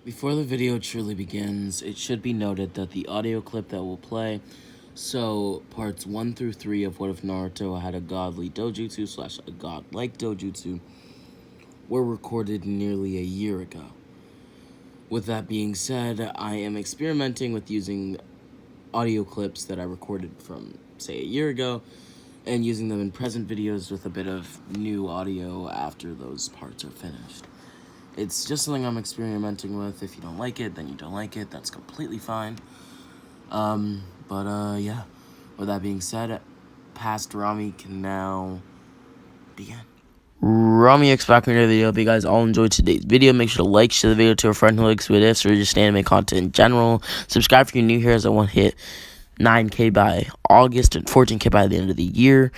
Before the video truly begins, it should be noted that the audio clip that will play, so parts 1 through 3 of What If Naruto Had a Godly Dojutsu / a godlike Dojutsu, were recorded nearly a year ago. With that being said, I am experimenting with using audio clips that I recorded from, say, a year ago, and using them in present videos with a bit of new audio after those parts are finished. It's just something I'm experimenting with. If you don't like it, then you don't like it. That's completely fine. Yeah. With that being said, past Rami can now begin. Rami X back in the video. Hope you guys all enjoyed today's video. Make sure to like, share the video to a friend who likes what ifs or just anime content in general. Subscribe if you're new here, as I want to hit 9K by August and 14K by the end of the year.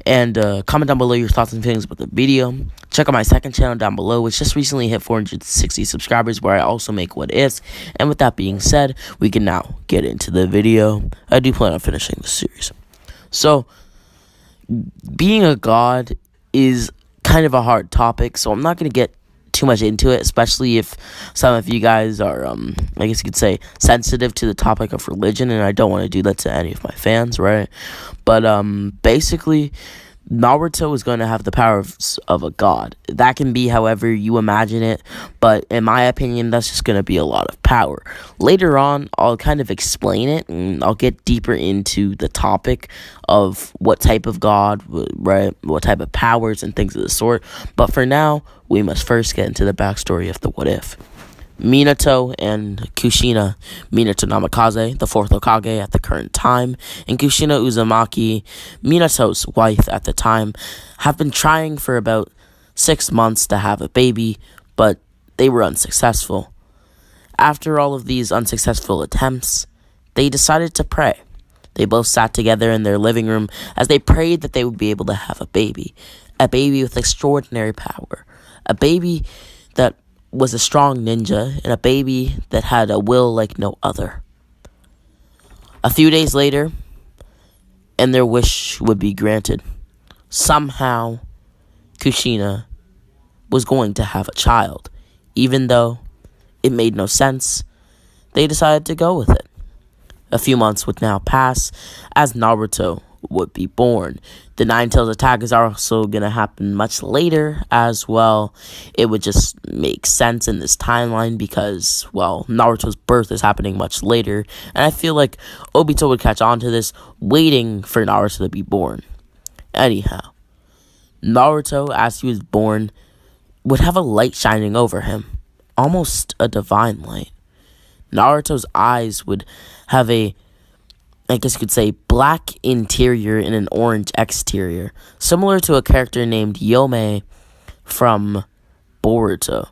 And comment down below your thoughts and feelings about the video. Check out my second channel down below, which just recently hit 460 subscribers, where I also make what ifs. And with that being said, we can now get into the video. I do plan on finishing the series. So, being a god is kind of a hard topic, so I'm not going to get too much into it, especially if some of you guys are, I guess you could say, sensitive to the topic of religion, and I don't want to do that to any of my fans, right? But, basically, Naruto is going to have the powers of a god. That can be however you imagine it, but in my opinion, that's just going to be a lot of power. Later on, I'll kind of explain it, and I'll get deeper into the topic of what type of god, right, what type of powers and things of the sort. But for now, we must first get into the backstory of the what if. Minato and Kushina, Minato Namikaze, the 4th Hokage at the current time, and Kushina Uzumaki, Minato's wife at the time, have been trying for about 6 months to have a baby, but they were unsuccessful. After all of these unsuccessful attempts, they decided to pray. They both sat together in their living room as they prayed that they would be able to have a baby with extraordinary power, a baby that was a strong ninja, and a baby that had a will like no other. A few days later, and their wish would be granted. Somehow, Kushina was going to have a child. Even though it made no sense, they decided to go with it. A few months would now pass as Naruto would be born. The Nine-Tails attack is also going to happen much later as well. It would just make sense in this timeline because, well, Naruto's birth is happening much later, and I feel like Obito would catch on to this, waiting for Naruto to be born. Anyhow, Naruto, as he was born, would have a light shining over him, almost a divine light. Naruto's eyes would have a, I guess you could say, black interior and an orange exterior, similar to a character named Yome from Boruto.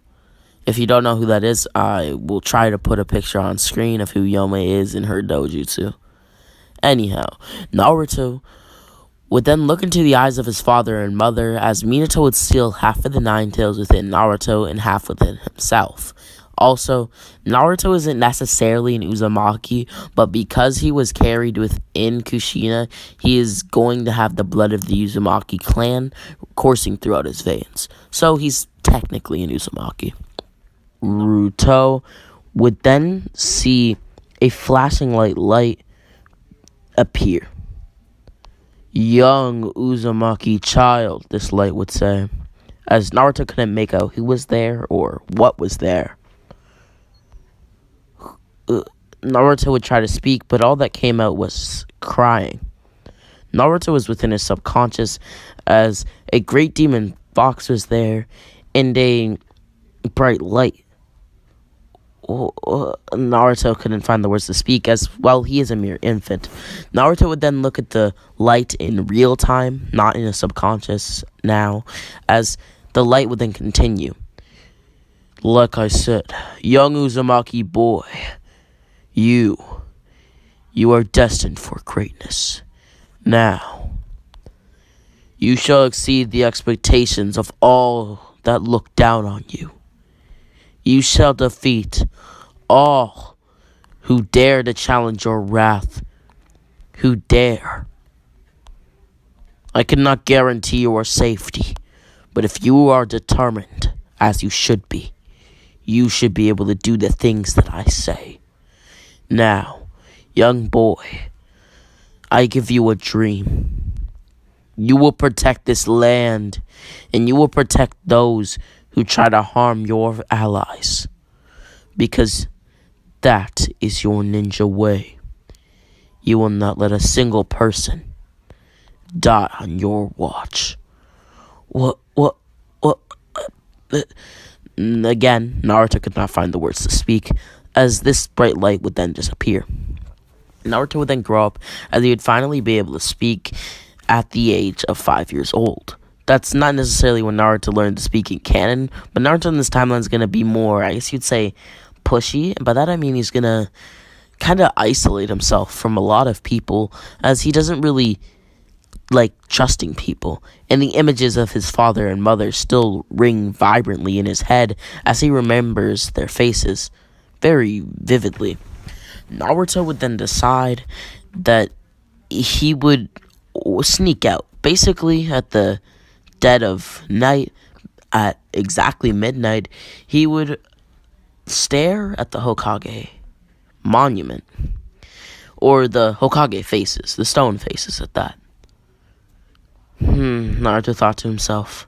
If you don't know who that is, I will try to put a picture on screen of who Yome is in her dojutsu. Anyhow, Naruto would then look into the eyes of his father and mother, as Minato would steal half of the Nine-Tails within Naruto and half within himself. Also, Naruto isn't necessarily an Uzumaki, but because he was carried within Kushina, he is going to have the blood of the Uzumaki clan coursing throughout his veins. So he's technically an Uzumaki. Naruto would then see a flashing light appear. Young Uzumaki child, this light would say, as Naruto couldn't make out who was there or what was there. Naruto would try to speak, but all that came out was crying. Naruto was within his subconscious as a great demon fox was there and a bright light. Naruto couldn't find the words to speak, as, well, he is a mere infant. Naruto would then look at the light in real time, not in his subconscious now, as the light would then continue. Like I said, young Uzumaki boy, you are destined for greatness. Now, you shall exceed the expectations of all that look down on you. You shall defeat all who dare to challenge your wrath, who dare. I cannot guarantee your safety, but if you are determined, as you should be, you should be able to do the things that I say. Now, young boy, I give you a dream. You will protect this land, and you will protect those who try to harm your allies, because that is your ninja way. You will not let a single person die on your watch. What? Again, Naruto could not find the words to speak, as this bright light would then disappear. Naruto would then grow up, as he would finally be able to speak at the age of 5 years old. That's not necessarily when Naruto learned to speak in canon, but Naruto in this timeline is going to be more, I guess you'd say, pushy. And by that I mean he's going to kind of isolate himself from a lot of people, as he doesn't really like trusting people. And the images of his father and mother still ring vibrantly in his head as he remembers their faces very vividly. Naruto would then decide that he would sneak out, basically at the dead of night, at exactly midnight. He would stare at the Hokage monument, or the Hokage faces, the stone faces at that. Naruto thought to himself,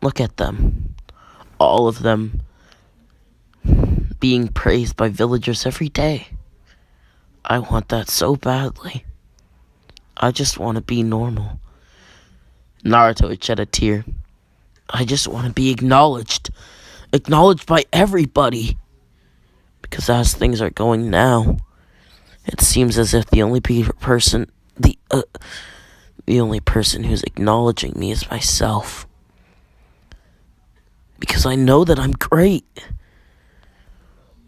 look at them, all of them being praised by villagers every day. I want that so badly. I just want to be normal. Naruto would shed a tear. I just want to be acknowledged by everybody. Because as things are going now, it seems as if the only person who's acknowledging me is myself. Because I know that I'm great.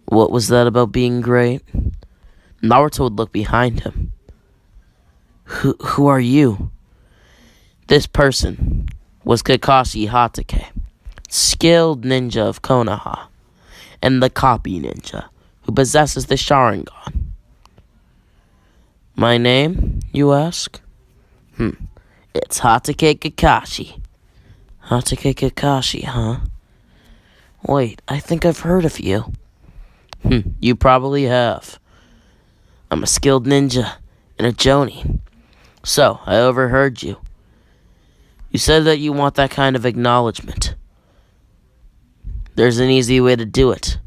What was that about being great? Naruto would look behind him. Who are you? This person was Kakashi Hatake, skilled ninja of Konoha, and the copy ninja who possesses the Sharingan. My name, you ask? It's Hatake Kakashi. Hatake Kakashi, huh? Wait, I think I've heard of you. You probably have. I'm a skilled ninja and a Jonin. So, I overheard you. You said that you want that kind of acknowledgement. There's an easy way to do it.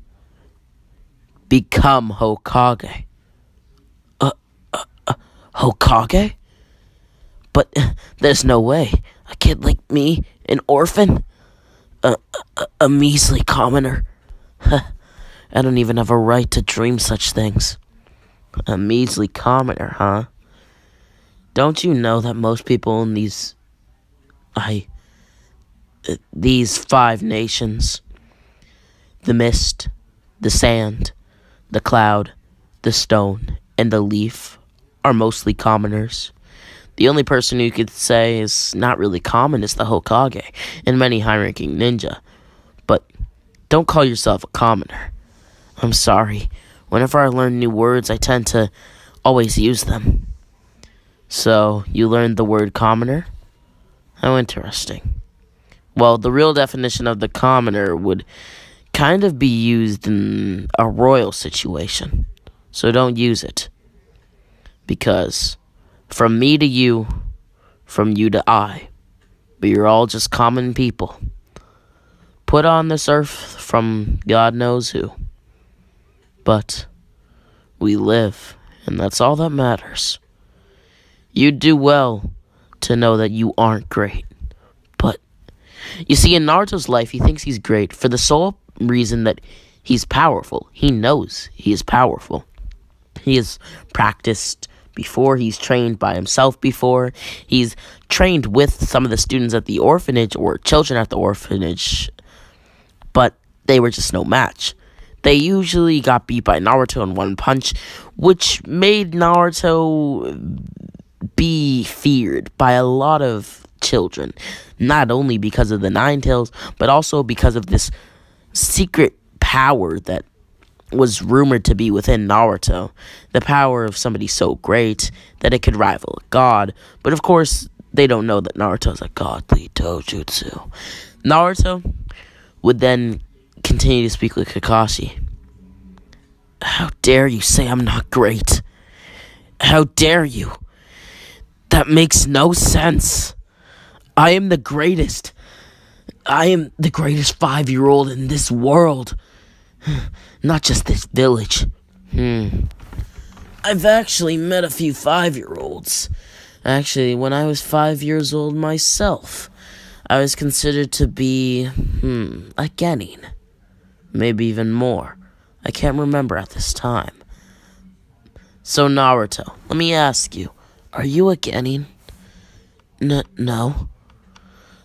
Become Hokage. Hokage? But there's no way. A kid like me, an orphan, a measly commoner. I don't even have a right to dream such things. A measly commoner, huh? Don't you know that most people in these 5 nations, the mist, the sand, the cloud, the stone, and the leaf, are mostly commoners? The only person who could say is not really common is the Hokage and many high-ranking ninja. But don't call yourself a commoner. I'm sorry. Whenever I learn new words, I tend to always use them. So, you learned the word commoner? How interesting. Well, the real definition of the commoner would kind of be used in a royal situation. So don't use it. Because from me to you, from you to I, we are all just common people, put on this earth from God knows who. But we live, and that's all that matters. You'd do well to know that you aren't great. But, you see, in Naruto's life, he thinks he's great for the sole reason that he's powerful. He knows he is powerful. He has practiced before, he's trained by himself before, he's trained with some of the students at the orphanage, or children at the orphanage, but they were just no match. They usually got beat by Naruto in one punch, which made Naruto be feared by a lot of children, not only because of the Nine Tails, but also because of this secret power that was rumored to be within Naruto, the power of somebody so great that it could rival a god. But of course, they don't know that Naruto's a godly Dojutsu. Naruto would then continue to speak with Kakashi. How dare you say I'm not great? How dare you? That makes no sense. I am the greatest. I am the greatest 5-year-old in this world. Not just this village. I've actually met a few 5-year-olds. Actually, when I was 5 years old myself, I was considered to be, a genin. Maybe even more. I can't remember at this time. So Naruto, let me ask you, are you a genin? No.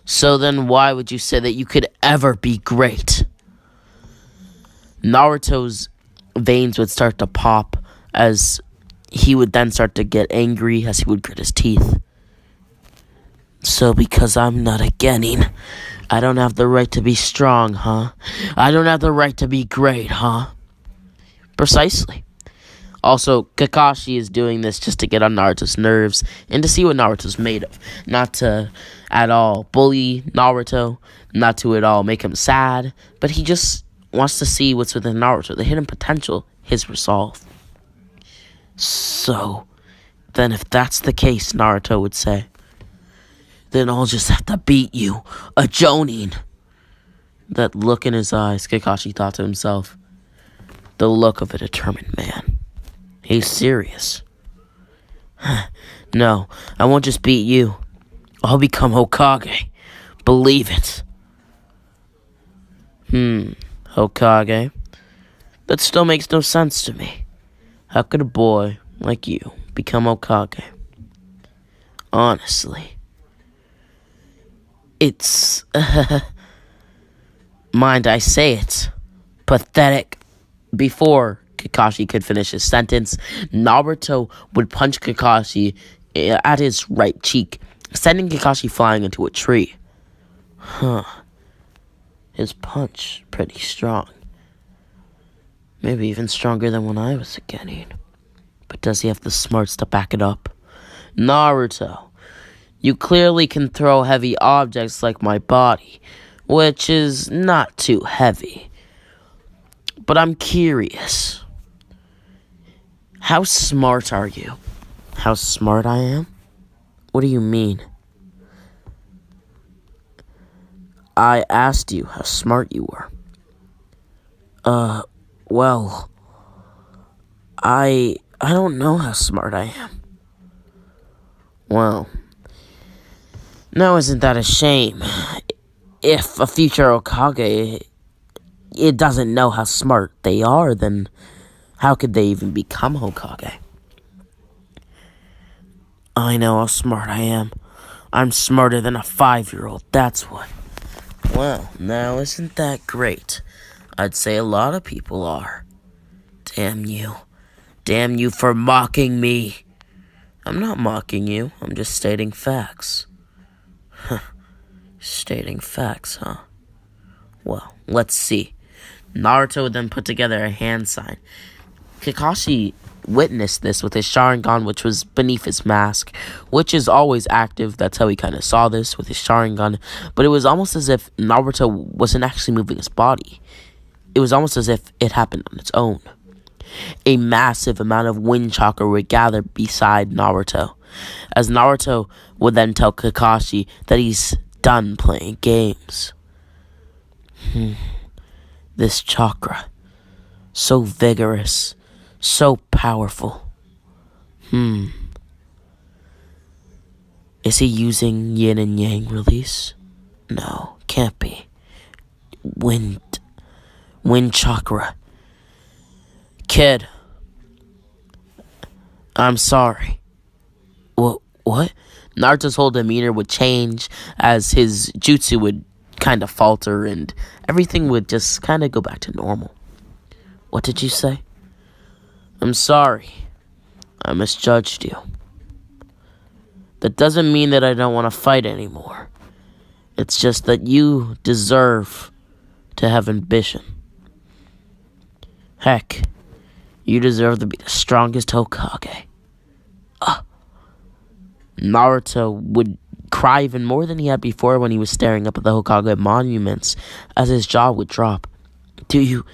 So then why would you say that you could ever be great? Naruto's veins would start to pop as he would then start to get angry as he would grit his teeth. So because I'm not a genin, I don't have the right to be strong, huh? I don't have the right to be great, huh? Precisely. Also, Kakashi is doing this just to get on Naruto's nerves and to see what Naruto's made of. Not to at all bully Naruto, not to at all make him sad, but he just wants to see what's within Naruto, the hidden potential, his resolve. So, then if that's the case, Naruto would say, then I'll just have to beat you, a Jonin. That look in his eyes, Kakashi thought to himself. The look of a determined man. He's serious. No, I won't just beat you. I'll become Hokage. Believe it. Hokage? That still makes no sense to me. How could a boy like you become Hokage? Honestly. It's, mind I say it, pathetic. Before Kakashi could finish his sentence, Naruto would punch Kakashi at his right cheek, sending Kakashi flying into a tree. His punch, pretty strong. Maybe even stronger than when I was a genin. But does he have the smarts to back it up? Naruto, you clearly can throw heavy objects like my body, which is not too heavy. But I'm curious. How smart are you? How smart I am? What do you mean? I asked you how smart you were. Well, I don't know how smart I am. Well, now isn't that a shame? If a future Hokage, it doesn't know how smart they are, then how could they even become Hokage? I know how smart I am. I'm smarter than a 5-year-old, that's what. Well, now isn't that great? I'd say a lot of people are. Damn you. Damn you for mocking me. I'm not mocking you, I'm just stating facts. Stating facts, huh? Well, let's see. Naruto would then put together a hand sign. Kakashi witnessed this with his Sharingan, which was beneath his mask, which is always active. That's how he kind of saw this with his Sharingan. But it was almost as if Naruto wasn't actually moving his body. It was almost as if it happened on its own. A massive amount of wind chakra would gather beside Naruto, as Naruto would then tell Kakashi that he's done playing games. This chakra, so vigorous, so powerful. Is he using yin and yang release? No, can't be. Wind chakra. Kid, I'm sorry. What? Naruto's whole demeanor would change as his jutsu would kind of falter and everything would just kind of go back to normal. What did you say? I'm sorry. I misjudged you. That doesn't mean that I don't want to fight anymore. It's just that you deserve to have ambition. Heck, you deserve to be the strongest Hokage. Naruto would cry even more than he had before when he was staring up at the Hokage monuments, as his jaw would drop. Do you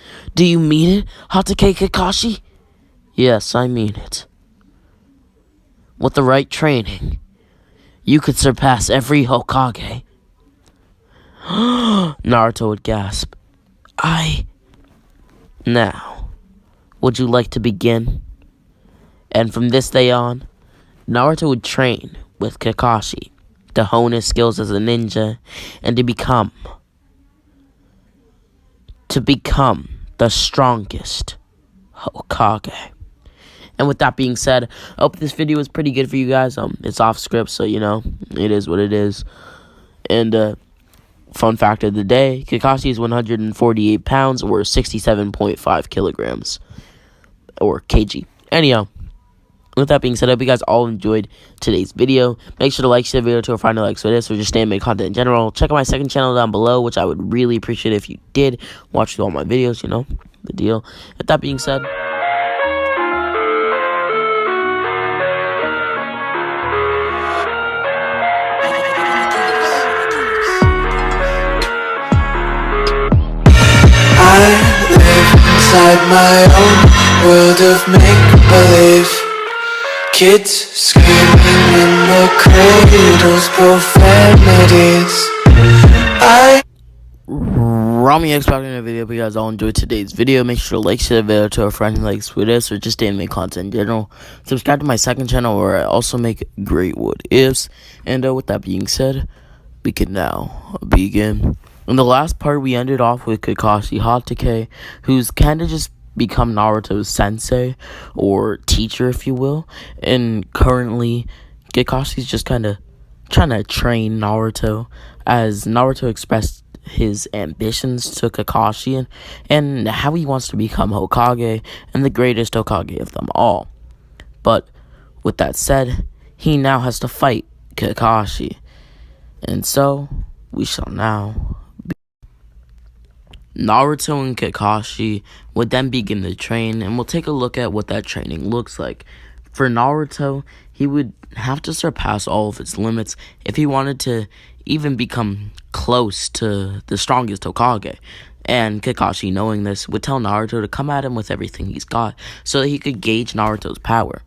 mean it, Hatake Kakashi? Yes, I mean it. With the right training, you could surpass every Hokage. Naruto would gasp. Now, would you like to begin? And from this day on, Naruto would train with Kakashi to hone his skills as a ninja and to become the strongest Hokage. And with that being said, I hope this video was pretty good for you guys. It's off script, so you know, it is what it is. And fun fact of the day, Kakashi is 148 pounds or 67.5 kilograms or kg. Anyhow, with that being said, I hope you guys all enjoyed today's video. Make sure to like, share the video to a friend who likes this, or just anime content in general. Check out my second channel down below, which I would really appreciate if you did. Watch all my videos, you know, the deal. With that being said, I live inside my own world of make-believe. Kids screaming in the cradles, profanities. Rami expecting a video. If you guys all enjoyed today's video, make sure to like, share the video to a friend who likes this, or just anime content in general. Subscribe to my second channel where I also make great what ifs. And with that being said, we can now begin. In the last part, we ended off with Kakashi Hatake, who's kind of just become Naruto's sensei, or teacher, if you will. And currently, Kakashi's just kind of trying to train Naruto, as Naruto expressed his ambitions to Kakashi and how he wants to become Hokage and the greatest Hokage of them all. But with that said, he now has to fight Kakashi. And so, we shall now Naruto and Kakashi would then begin to train, and we'll take a look at what that training looks like. For Naruto, he would have to surpass all of his limits if he wanted to even become close to the strongest Hokage. And Kakashi, knowing this, would tell Naruto to come at him with everything he's got so that he could gauge Naruto's power.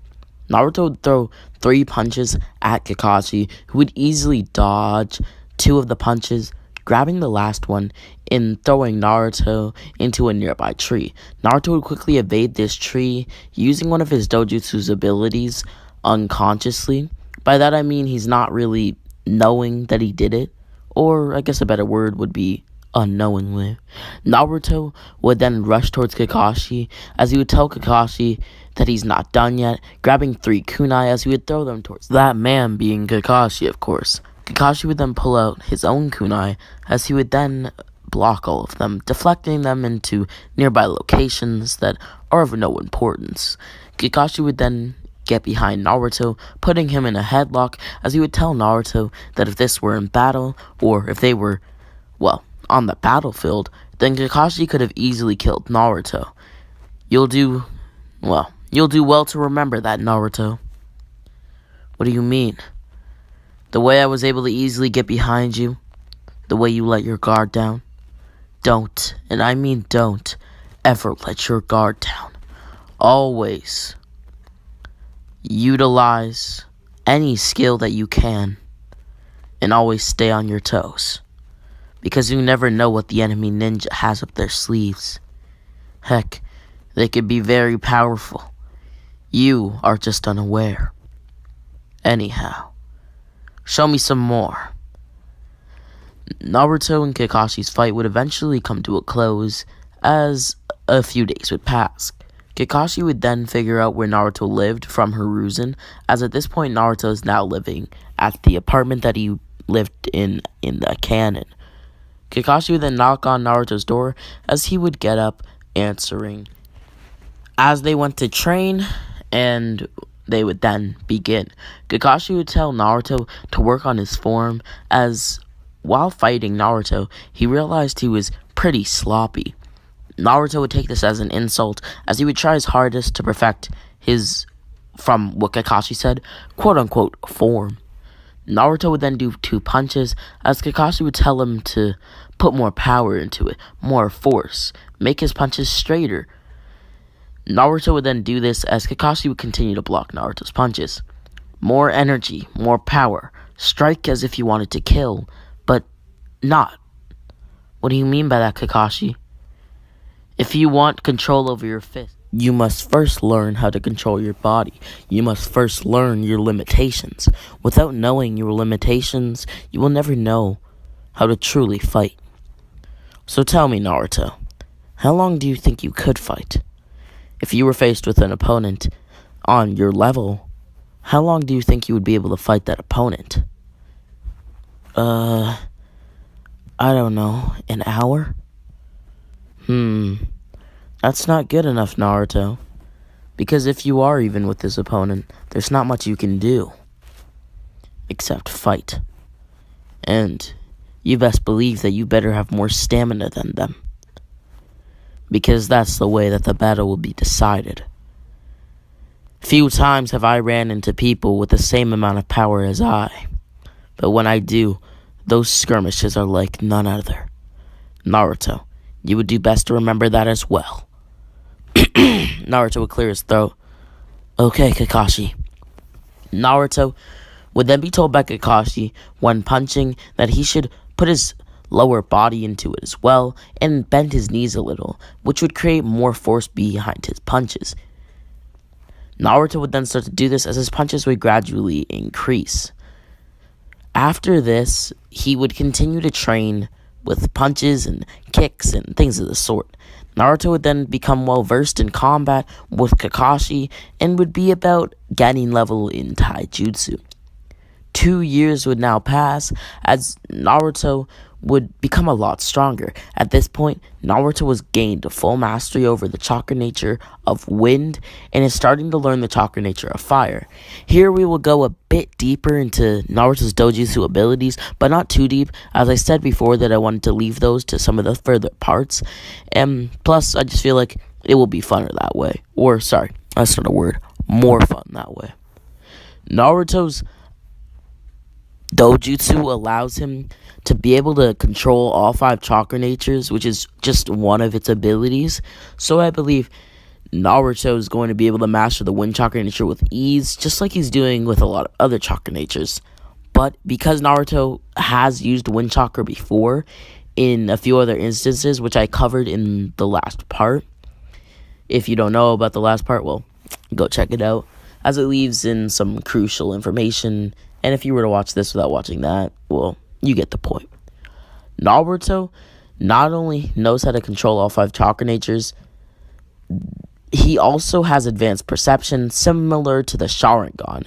Naruto would throw 3 punches at Kakashi, who would easily dodge 2 of the punches, grabbing the last one and throwing Naruto into a nearby tree. Naruto would quickly evade this tree using one of his Dojutsu's abilities unconsciously. By that I mean he's not really knowing that he did it, or I guess a better word would be unknowingly. Naruto would then rush towards Kakashi, as he would tell Kakashi that he's not done yet, grabbing 3 kunai as he would throw them towards that man, being Kakashi, of course. Kakashi would then pull out his own kunai, as he would then block all of them, deflecting them into nearby locations that are of no importance. Kakashi would then get behind Naruto, putting him in a headlock, as he would tell Naruto that if this were in battle, or if they were, well, on the battlefield, then Kakashi could have easily killed Naruto. You'll do well to remember that, Naruto. What do you mean? The way I was able to easily get behind you, the way you let your guard down. Don't, and I mean don't, ever let your guard down. Always utilize any skill that you can, and always stay on your toes, because you never know what the enemy ninja has up their sleeves. Heck, they could be very powerful. You are just unaware. Anyhow, show me some more. Naruto and Kakashi's fight would eventually come to a close as a few days would pass. Kakashi would then figure out where Naruto lived from Hiruzen, as at this point Naruto is now living at the apartment that he lived in the canon. Kakashi would then knock on Naruto's door, as he would get up answering. As they went to train, and they would then begin. Kakashi would tell Naruto to work on his form, as while fighting Naruto, he realized he was pretty sloppy. Naruto would take this as an insult, as he would try his hardest to perfect his, from what Kakashi said, quote-unquote form. Naruto would then do 2 punches, as Kakashi would tell him to put more power into it, more force, make his punches straighter. Naruto would then do this as Kakashi would continue to block Naruto's punches. More energy, more power, strike as if you wanted to kill, but not. What do you mean by that, Kakashi? If you want control over your fist, you must first learn how to control your body. You must first learn your limitations. Without knowing your limitations, you will never know how to truly fight. So tell me, Naruto, how long do you think you could fight? If you were faced with an opponent on your level, how long do you think you would be able to fight that opponent? I don't know, an hour? That's not good enough, Naruto. Because if you are even with this opponent, there's not much you can do. Except fight. And you best believe that you better have more stamina than them. Because that's the way that the battle will be decided. Few times have I ran into people with the same amount of power as I. But when I do, those skirmishes are like none other. Naruto, you would do best to remember that as well. Naruto would clear his throat. Okay, Kakashi. Naruto would then be told by Kakashi when punching that he should put his lower body into it as well and bend his knees a little, which would create more force behind his punches. Naruto would then start to do this as his punches would gradually increase. After this, he would continue to train with punches and kicks and things of the sort. Naruto would then become well versed in combat with Kakashi and would be about getting level in taijutsu. 2 years would now pass as Naruto would become a lot stronger. At this point, Naruto was gained full mastery over the chakra nature of wind and is starting to learn the chakra nature of fire. Here we will go a bit deeper into Naruto's Dojutsu abilities, but not too deep, as I said before that I wanted to leave those to some of the further parts. And plus, I just feel like it will be funner that way. Or, sorry, that's not a word. More fun that way. Naruto's Dojutsu allows him to be able to control all 5 chakra natures, which is just one of its abilities. So I believe Naruto is going to be able to master the wind chakra nature with ease, just like he's doing with a lot of other chakra natures. But because Naruto has used wind chakra before in a few other instances, which I covered in the last part, if you don't know about the last part, well, go check it out, as it leaves in some crucial information. And if you were to watch this without watching that, well, you get the point. Naruto not only knows how to control all 5 chakra natures, he also has advanced perception similar to the Sharingan.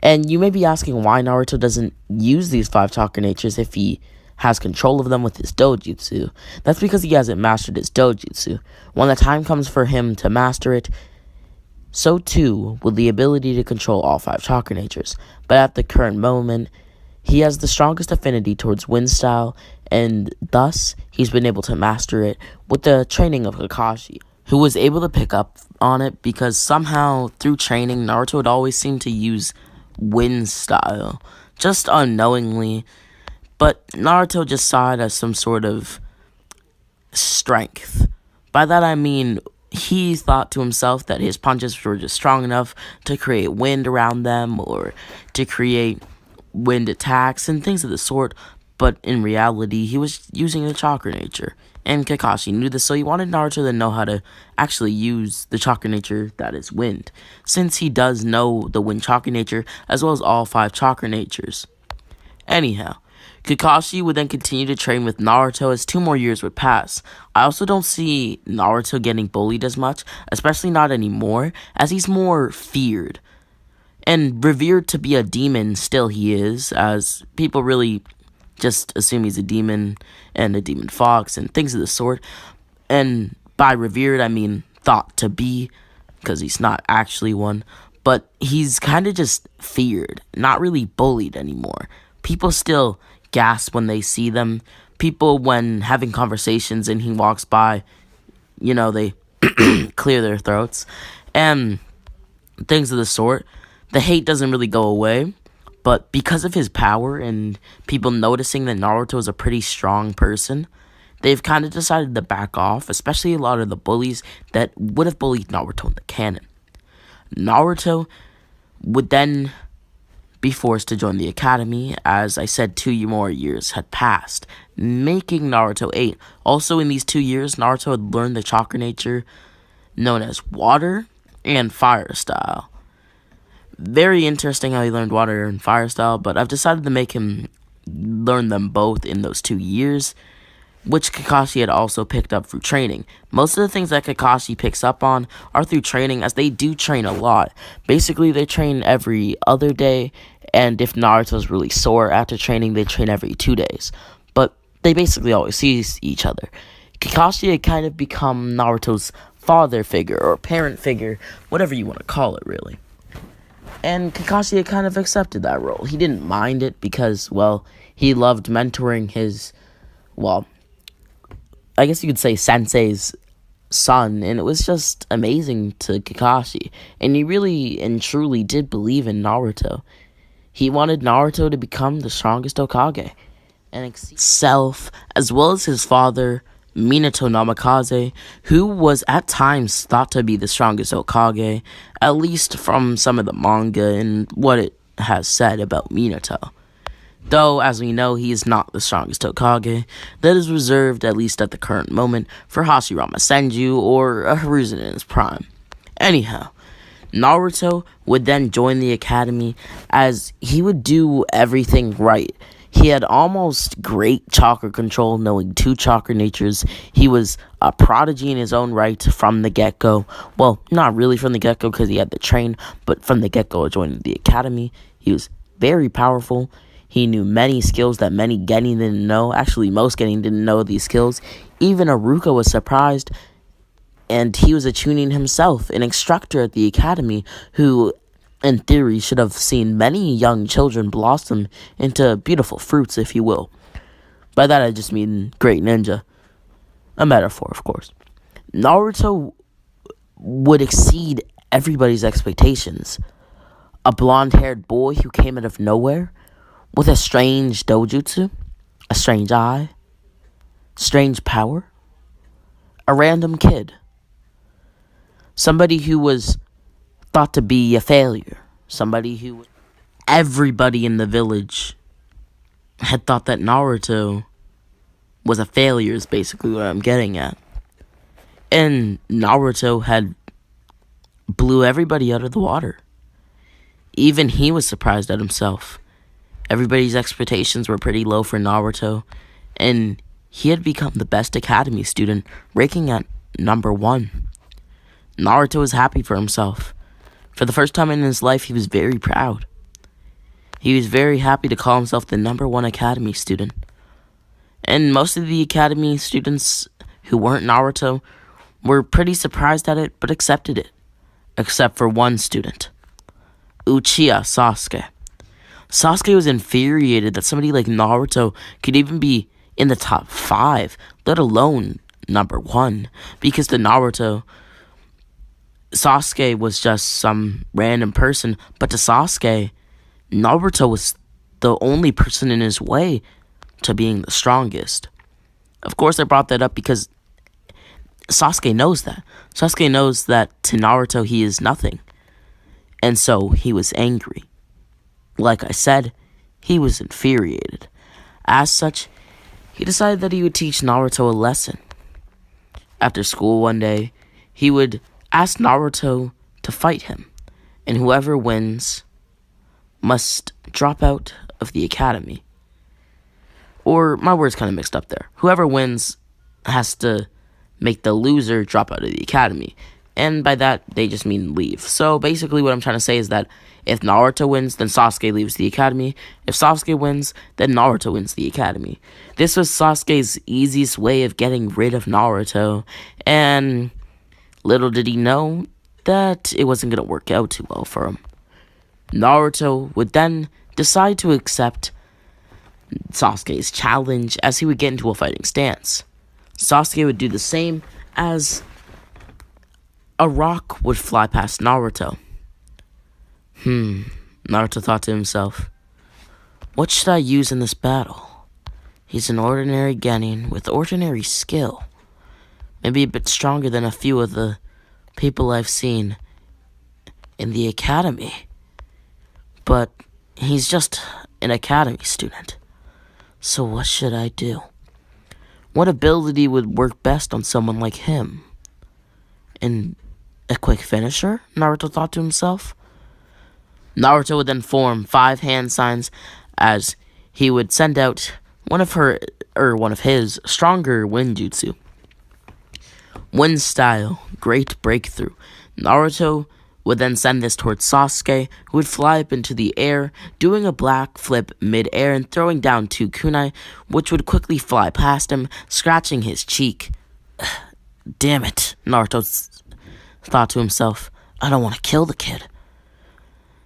And you may be asking why Naruto doesn't use these 5 chakra natures if he has control of them with his Dojutsu. That's because he hasn't mastered his Dojutsu. When the time comes for him to master it, so too will the ability to control all 5 chakra natures. But at the current moment, he has the strongest affinity towards wind style, and thus he's been able to master it with the training of Kakashi, who was able to pick up on it because somehow through training, Naruto would always seem to use wind style, just unknowingly. But Naruto just saw it as some sort of strength. By that I mean, he thought to himself that his punches were just strong enough to create wind around them or to create wind attacks and things of the sort, but in reality, he was using the chakra nature. And Kakashi knew this, so he wanted Naruto to know how to actually use the chakra nature that is wind, since he does know the wind chakra nature as well as all 5 chakra natures. Anyhow, Kakashi would then continue to train with Naruto as 2 more years would pass. I also don't see Naruto getting bullied as much, especially not anymore, as he's more feared. And revered to be a demon, still he is, as people really just assume he's a demon and a demon fox and things of the sort. And by revered, I mean thought to be, because he's not actually one. But he's kind of just feared, not really bullied anymore. People still gasp when they see them. People, when having conversations and he walks by, they clear their throats and things of the sort. The hate doesn't really go away, But because of his power and people noticing that Naruto is a pretty strong person, they've kind of decided to back off, especially a lot of the bullies that would have bullied Naruto in the canon. Naruto would then be forced to join the academy. As I said, 2 more years had passed, making Naruto 8. Also, in these 2 years, Naruto had learned the chakra nature known as water and fire style. Very interesting how he learned water and fire style, but I've decided to make him learn them both in those 2 years, which Kakashi had also picked up through training. Most of the things that Kakashi picks up on are through training, as they do train a lot. Basically, they train every other day, and if Naruto's really sore after training, they train every 2 days. But they basically always see each other. Kakashi had kind of become Naruto's father figure, or parent figure, whatever you want to call it, really. And Kakashi had kind of accepted that role. He didn't mind it because, well, he loved mentoring his, well, I guess you could say sensei's son, and it was just amazing to Kakashi. And he really and truly did believe in Naruto. He wanted Naruto to become the strongest Hokage and exceed himself, as well as his father, Minato Namikaze, who was at times thought to be the strongest Hokage, at least from some of the manga and what it has said about Minato. Though, as we know, he is not the strongest Hokage. That is reserved, at least at the current moment, for Hashirama Senju or a Hiruzen in his prime. Anyhow, Naruto would then join the academy, as he would do everything right. He had almost great chakra control, knowing 2 chakra natures. He was a prodigy in his own right from the get-go. Well, not really from the get-go because he had to train, but from the get-go of joining the academy, he was very powerful. He knew many skills that many Genin didn't know. Actually, most Genin didn't know these skills. Even Iruka was surprised, and he was a Chunin himself, an instructor at the academy who, in theory, should have seen many young children blossom into beautiful fruits, if you will. By that, I just mean great ninja. A metaphor, of course. Naruto would exceed everybody's expectations. A blonde-haired boy who came out of nowhere, with a strange dojutsu, a strange eye, strange power, a random kid, somebody who was thought to be a failure, somebody who everybody in the village had thought that Naruto was a failure is basically what I'm getting at. And Naruto had blew everybody out of the water. Even he was surprised at himself. Everybody's expectations were pretty low for Naruto, and he had become the best academy student, ranking at number 1. Naruto was happy for himself. For the first time in his life, he was very proud. He was very happy to call himself the number 1 academy student. And most of the academy students who weren't Naruto were pretty surprised at it, but accepted it. Except for one student, Uchiha Sasuke. Sasuke was infuriated that somebody like Naruto could even be in the top 5, let alone number 1. Because to Naruto, Sasuke was just some random person. But to Sasuke, Naruto was the only person in his way to being the strongest. Of course, I brought that up because Sasuke knows that. Sasuke knows that to Naruto he is nothing. And so he was angry. Like I said, he was infuriated. As such, he decided that he would teach Naruto a lesson. After school one day, he would ask Naruto to fight him, and whoever wins must drop out of the academy. Or, my words kind of mixed up there. Whoever wins has to make the loser drop out of the academy. And by that, they just mean leave. So basically what I'm trying to say is that if Naruto wins, then Sasuke leaves the academy. If Sasuke wins, then Naruto wins the academy. This was Sasuke's easiest way of getting rid of Naruto. And little did he know that it wasn't going to work out too well for him. Naruto would then decide to accept Sasuke's challenge as he would get into a fighting stance. Sasuke would do the same as a rock would fly past Naruto. Naruto thought to himself, What should I use in this battle? He's an ordinary genin with ordinary skill. Maybe a bit stronger than a few of the people I've seen in the academy. But he's just an academy student. So what should I do? What ability would work best on someone like him? And a quick finisher? Naruto thought to himself. Naruto would then form 5 hand signs as he would send out one of his stronger wind jutsu. Wind style, great breakthrough. Naruto would then send this towards Sasuke, who would fly up into the air, doing a black flip mid-air and throwing down 2 kunai, which would quickly fly past him, scratching his cheek. Damn it, Naruto thought to himself. I don't want to kill the kid.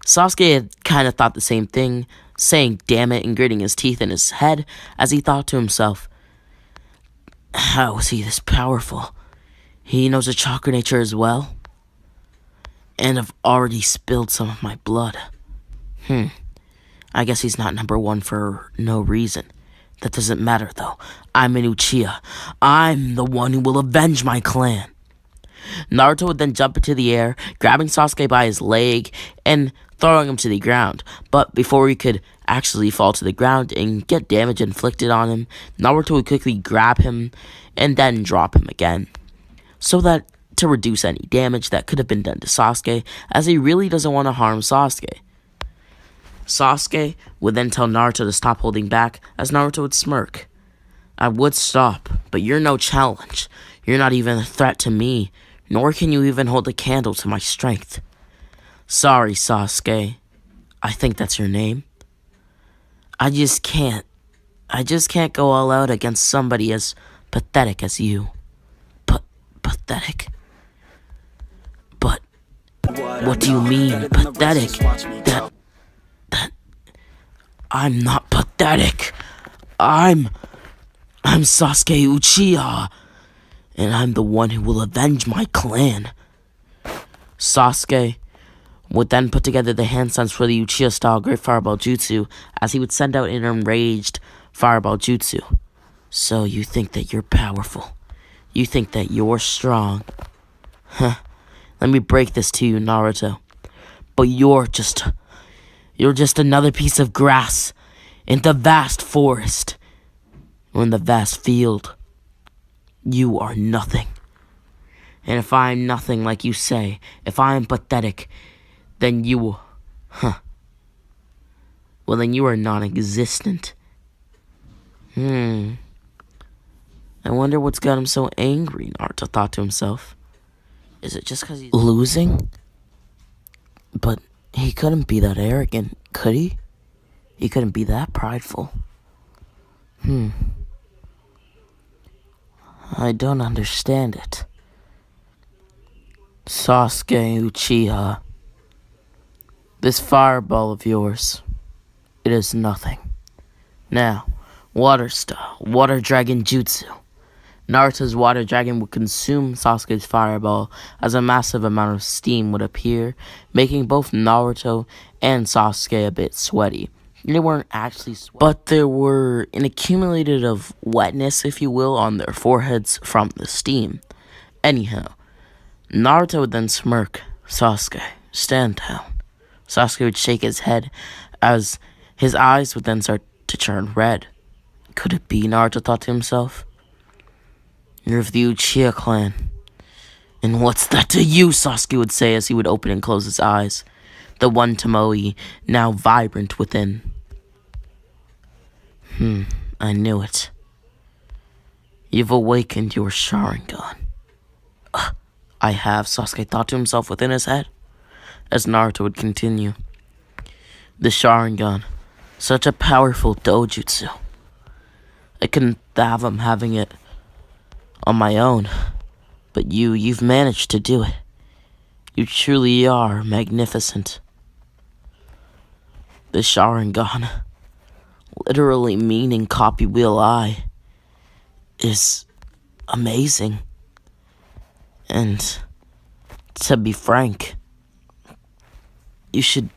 Sasuke had kind of thought the same thing, saying damn it and gritting his teeth in his head as he thought to himself, how is he this powerful? He knows a chakra nature as well? And I've already spilled some of my blood. I guess he's not number 1 for no reason. That doesn't matter though. I'm an Uchiha. I'm the one who will avenge my clan. Naruto would then jump into the air, grabbing Sasuke by his leg and throwing him to the ground. But before he could actually fall to the ground and get damage inflicted on him, Naruto would quickly grab him and then drop him again, so that to reduce any damage that could have been done to Sasuke, as he really doesn't want to harm Sasuke. Sasuke would then tell Naruto to stop holding back, as Naruto would smirk. I would stop, but you're no challenge. You're not even a threat to me, nor can you even hold a candle to my strength. Sorry, Sasuke. I think that's your name. I just can't go all out against somebody as pathetic as you. Pathetic? But what do you mean, pathetic? That I'm not pathetic. I'm Sasuke Uchiha, and I'm the one who will avenge my clan. Sasuke would then put together the hand signs for the Uchiha-style Great Fireball Jutsu, as he would send out an enraged Fireball Jutsu. So you think that you're powerful. You think that you're strong. Let me break this to you, Naruto. But you're just another piece of grass in the vast forest, or in the vast field. You are nothing. And if I'm nothing like you say, if I'm pathetic, then you are non-existent. I wonder what's got him so angry, Naruto thought to himself. Is it just because he's losing? But he couldn't be that arrogant, could he? He couldn't be that prideful. I don't understand it. Sasuke Uchiha, this fireball of yours, it is nothing. Now, water style, water dragon jutsu. Naruto's water dragon would consume Sasuke's fireball as a massive amount of steam would appear, making both Naruto and Sasuke a bit sweaty. They weren't actually sweaty, but there were an accumulated of wetness, if you will, on their foreheads from the steam. Anyhow, Naruto would then smirk. Sasuke, stand down. Sasuke would shake his head as his eyes would then start to turn red. Could it be, Naruto thought to himself? You're of the Uchiha clan. And what's that to you, Sasuke would say as he would open and close his eyes, the one Tomoe now vibrant within. I knew it. You've awakened your Sharingan. I have, Sasuke thought to himself within his head, as Naruto would continue. The Sharingan, such a powerful dojutsu. I couldn't fathom having it on my own, but you've managed to do it. You truly are magnificent. The Sharingan, literally meaning copy wheel eye, is amazing. And to be frank, you should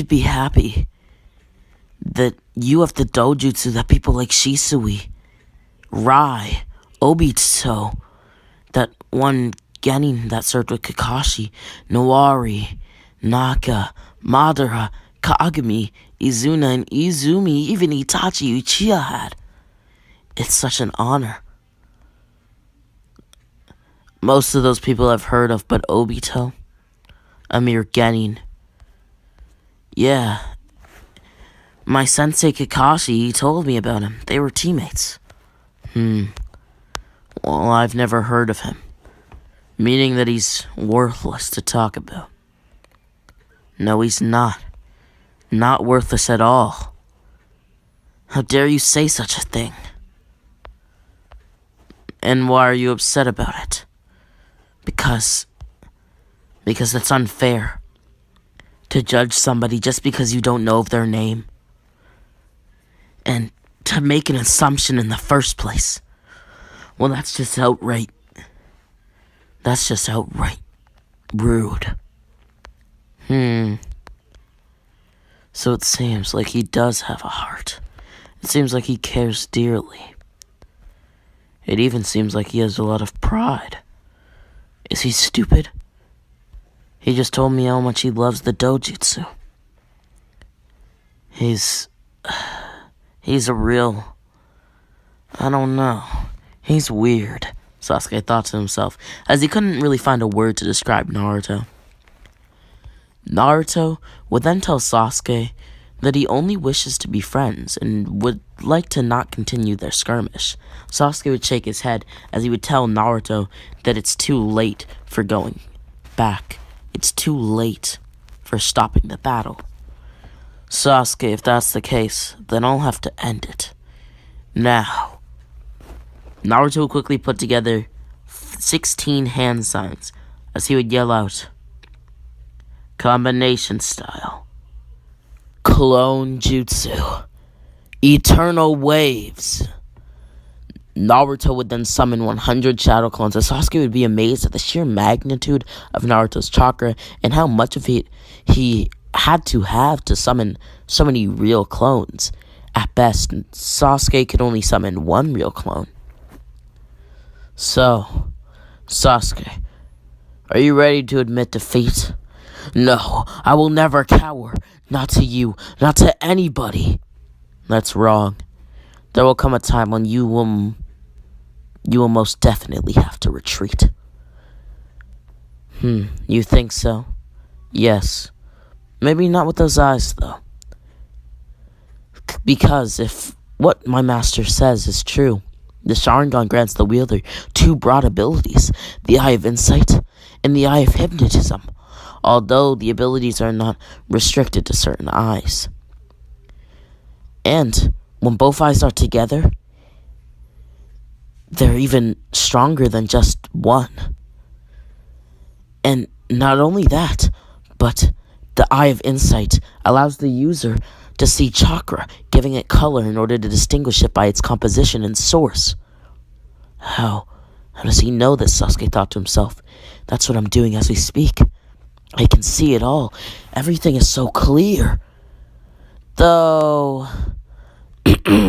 be happy that you have the dojutsu that people like Shisui, Rai, Obito, that one Genin that served with Kakashi, Noari, Naka, Madara, Kagami, Izuna, and Izumi, even Itachi Uchiha had. It's such an honor. Most of those people I've heard of, but Obito, a mere Genin. Yeah, my sensei Kakashi, he told me about him. They were teammates. Well, I've never heard of him. Meaning that he's worthless to talk about. No, he's not. Not worthless at all. How dare you say such a thing? And why are you upset about it? Because it's unfair to judge somebody just because you don't know of their name. And to make an assumption in the first place. Well, that's just outright rude. So it seems like he does have a heart. It seems like he cares dearly. It even seems like he has a lot of pride. Is he stupid? He just told me how much he loves the dojutsu. He's a real... I don't know. He's weird, Sasuke thought to himself, as he couldn't really find a word to describe Naruto. Naruto would then tell Sasuke that he only wishes to be friends and would like to not continue their skirmish. Sasuke would shake his head as he would tell Naruto that it's too late for going back. It's too late for stopping the battle. Sasuke, if that's the case, then I'll have to end it. Now. Naruto quickly put together 16 hand signs as he would yell out, combination style, clone jutsu, eternal waves. Naruto would then summon 100 shadow clones, and Sasuke would be amazed at the sheer magnitude of Naruto's chakra and how much of it he had to have to summon so many real clones. At best, Sasuke could only summon one real clone. So, Sasuke, are you ready to admit defeat? No, I will never cower. Not to you, not to anybody. That's wrong. There will come a time when you will most definitely have to retreat. You think so? Yes. Maybe not with those eyes, though. Because if what my master says is true, the Sharingan grants the wielder two broad abilities, the Eye of Insight and the Eye of Hypnotism, although the abilities are not restricted to certain eyes. And when both eyes are together, they're even stronger than just one. And not only that, but the Eye of Insight allows the user to see chakra, giving it color in order to distinguish it by its composition and source. How does he know this? Sasuke thought to himself. That's what I'm doing as we speak. I can see it all. Everything is so clear. Though,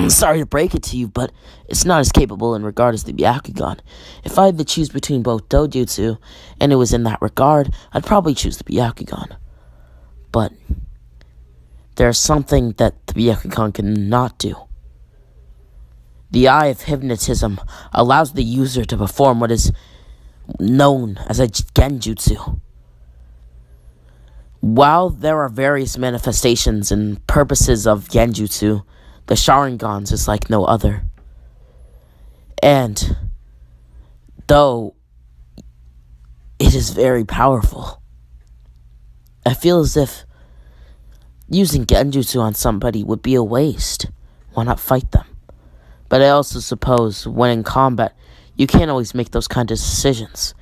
sorry to break it to you, but it's not as capable in regard as the Byakugan. If I had to choose between both Dojutsu, and it was in that regard, I'd probably choose the Byakugan. But there's something that the Byakugan cannot do. The Eye of Hypnotism allows the user to perform what is known as a genjutsu. While there are various manifestations and purposes of genjutsu, the Sharingan's is like no other. And though it is very powerful, I feel as if using genjutsu on somebody would be a waste. Why not fight them? But I also suppose when in combat, you can't always make those kind of decisions.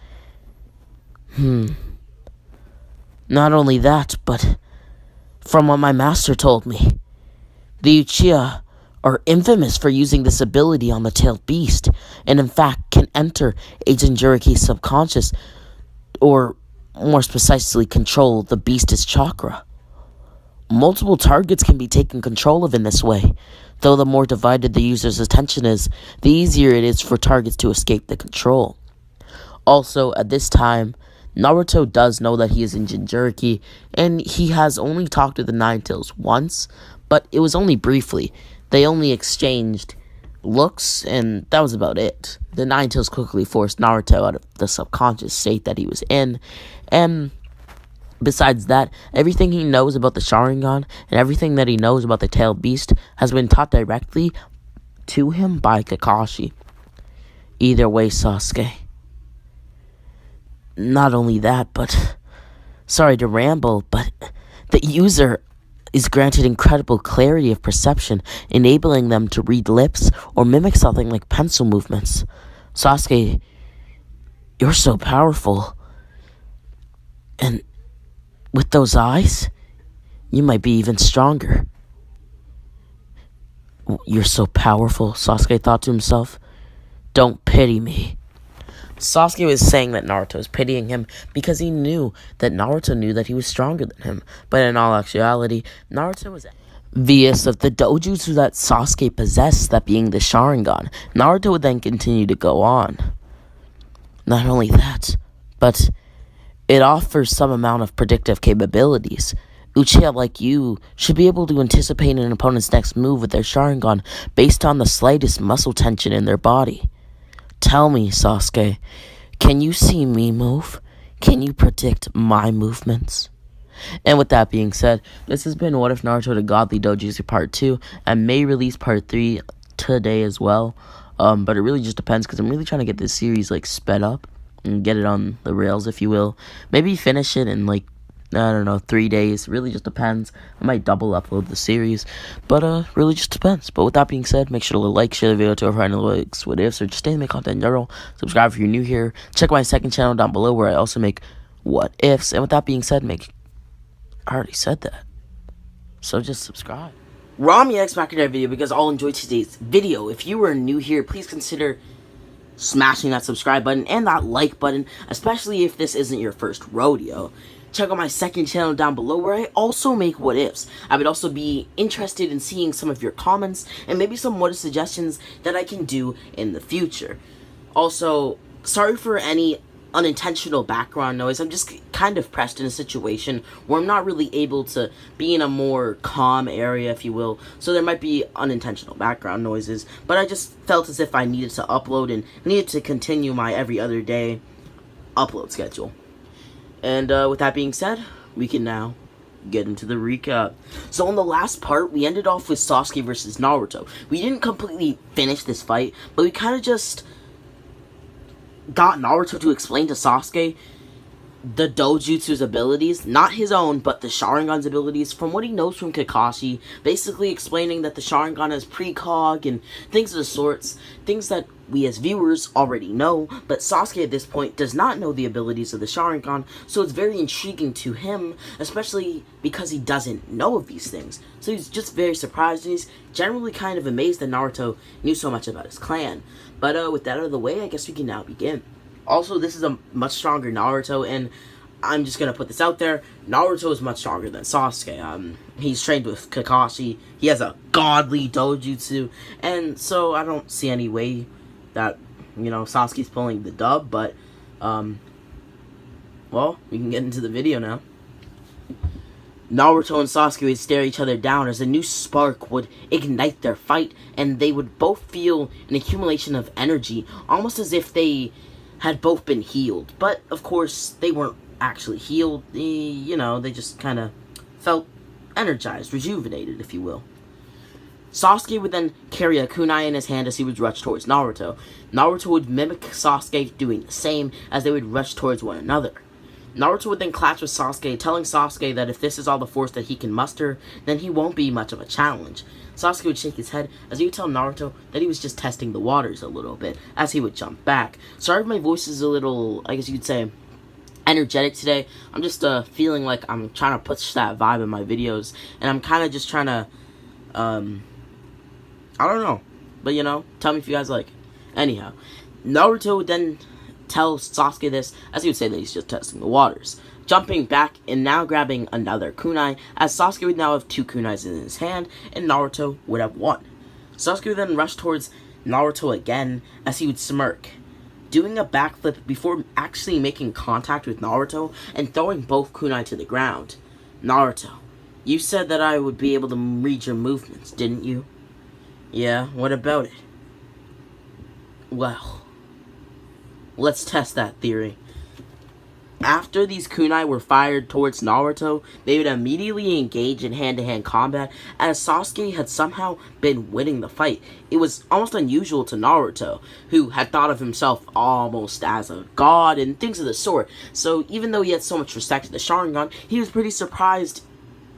Not only that, but from what my master told me, the Uchiha are infamous for using this ability on the tailed beast, and in fact can enter a Jinchuriki's subconscious, or more precisely control the beast's chakra. Multiple targets can be taken control of in this way. Though the more divided the user's attention is, the easier it is for targets to escape the control. Also, at this time, Naruto does know that he is in Jinchuriki, and he has only talked to the Nine-Tails once, but it was only briefly. They only exchanged looks, and that was about it. The Nine-Tails quickly forced Naruto out of the subconscious state that he was in, and besides that, everything he knows about the Sharingan and everything that he knows about the Tailed Beast has been taught directly to him by Kakashi. Either way, Sasuke. Not only that, but sorry to ramble, but the user is granted incredible clarity of perception, enabling them to read lips or mimic something like pencil movements. Sasuke, you're so powerful. And with those eyes, you might be even stronger. You're so powerful, Sasuke thought to himself. Don't pity me. Sasuke was saying that Naruto was pitying him because he knew that Naruto knew that he was stronger than him. But in all actuality, Naruto was envious of the Dojutsu that Sasuke possessed, that being the Sharingan. Naruto would then continue to go on. Not only that, but it offers some amount of predictive capabilities. Uchiha like you should be able to anticipate an opponent's next move with their Sharingan based on the slightest muscle tension in their body. Tell me, Sasuke, can you see me move? Can you predict my movements? And with that being said, this has been What If Naruto the Godly Dojutsu Part 2. I may release Part 3 today as well. But it really just depends because I'm really trying to get this series sped up and get it on the rails, if you will. Maybe finish it in 3 days. Really just depends. I might double upload the series, but really just depends. But with that being said, make sure to like, share the video to a friend, and likes, what ifs, or just stay in my content in general. Subscribe if you're new here. Check my second channel down below where I also make what ifs. And with that being said, I already said that, so just subscribe. Rami X back in that video because I'll enjoy today's video. If you are new here, please consider smashing that subscribe button and that like button, especially if this isn't your first rodeo. Check out my second channel down below where I also make what ifs. I would also be interested in seeing some of your comments and maybe some what if suggestions that I can do in the future. Also, sorry for any unintentional background noise. I'm just kind of pressed in a situation where I'm not really able to be in a more calm area, if you will, so there might be unintentional background noises, but I just felt as if I needed to upload and needed to continue my every other day upload schedule. And with that being said, we can now get into the recap. So in the last part, we ended off with Sasuke versus Naruto. We didn't completely finish this fight, but we kind of just got Naruto to explain to Sasuke the Dojutsu's abilities, not his own, but the Sharingan's abilities, from what he knows from Kakashi, basically explaining that the Sharingan has precog and things of the sorts, things that we as viewers already know, but Sasuke at this point does not know the abilities of the Sharingan, so it's very intriguing to him, especially because he doesn't know of these things. So he's just very surprised, and he's generally kind of amazed that Naruto knew so much about his clan. But with that out of the way, I guess we can now begin. Also, this is a much stronger Naruto, and I'm just going to put this out there. Naruto is much stronger than Sasuke. He's trained with Kakashi. He has a godly Dojutsu, and so I don't see any way that, Sasuke's pulling the dub, but, well, we can get into the video now. Naruto and Sasuke would stare each other down as a new spark would ignite their fight, and they would both feel an accumulation of energy, almost as if they had both been healed. But, of course, they weren't actually healed. They just kind of felt energized, rejuvenated, if you will. Sasuke would then carry a kunai in his hand as he would rush towards Naruto. Naruto would mimic Sasuke doing the same as they would rush towards one another. Naruto would then clash with Sasuke, telling Sasuke that if this is all the force that he can muster, then he won't be much of a challenge. Sasuke would shake his head as he would tell Naruto that he was just testing the waters a little bit, as he would jump back. Sorry if my voice is a little, I guess you could say, energetic today. I'm just feeling like I'm trying to push that vibe in my videos, and I'm kind of just trying to, I don't know, but tell me if you guys like it. Anyhow, Naruto would then tell Sasuke this, as he would say that he's just testing the waters. Jumping back and now grabbing another kunai, as Sasuke would now have 2 kunais in his hand, and Naruto would have 1. Sasuke would then rush towards Naruto again, as he would smirk, doing a backflip before actually making contact with Naruto and throwing both kunai to the ground. Naruto, you said that I would be able to read your movements, didn't you? Yeah, what about it? Well, let's test that theory. After these kunai were fired towards Naruto, they would immediately engage in hand-to-hand combat, as Sasuke had somehow been winning the fight. It was almost unusual to Naruto, who had thought of himself almost as a god and things of the sort. So even though he had so much respect to the Sharingan, he was pretty surprised,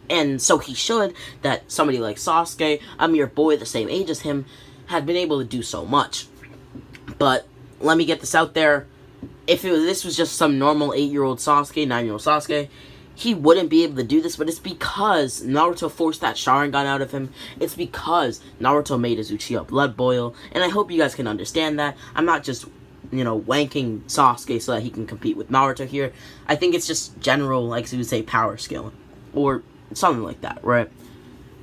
and so he should, that somebody like Sasuke, a mere boy the same age as him, had been able to do so much. But let me get this out there. If this was just some normal 8-year-old Sasuke, 9-year-old Sasuke, he wouldn't be able to do this, but it's because Naruto forced that Sharingan out of him. It's because Naruto made his Uchiha blood boil, and I hope you guys can understand that. I'm not just, wanking Sasuke so that he can compete with Naruto here. I think it's just general, like you would say, power scaling, or something like that, right?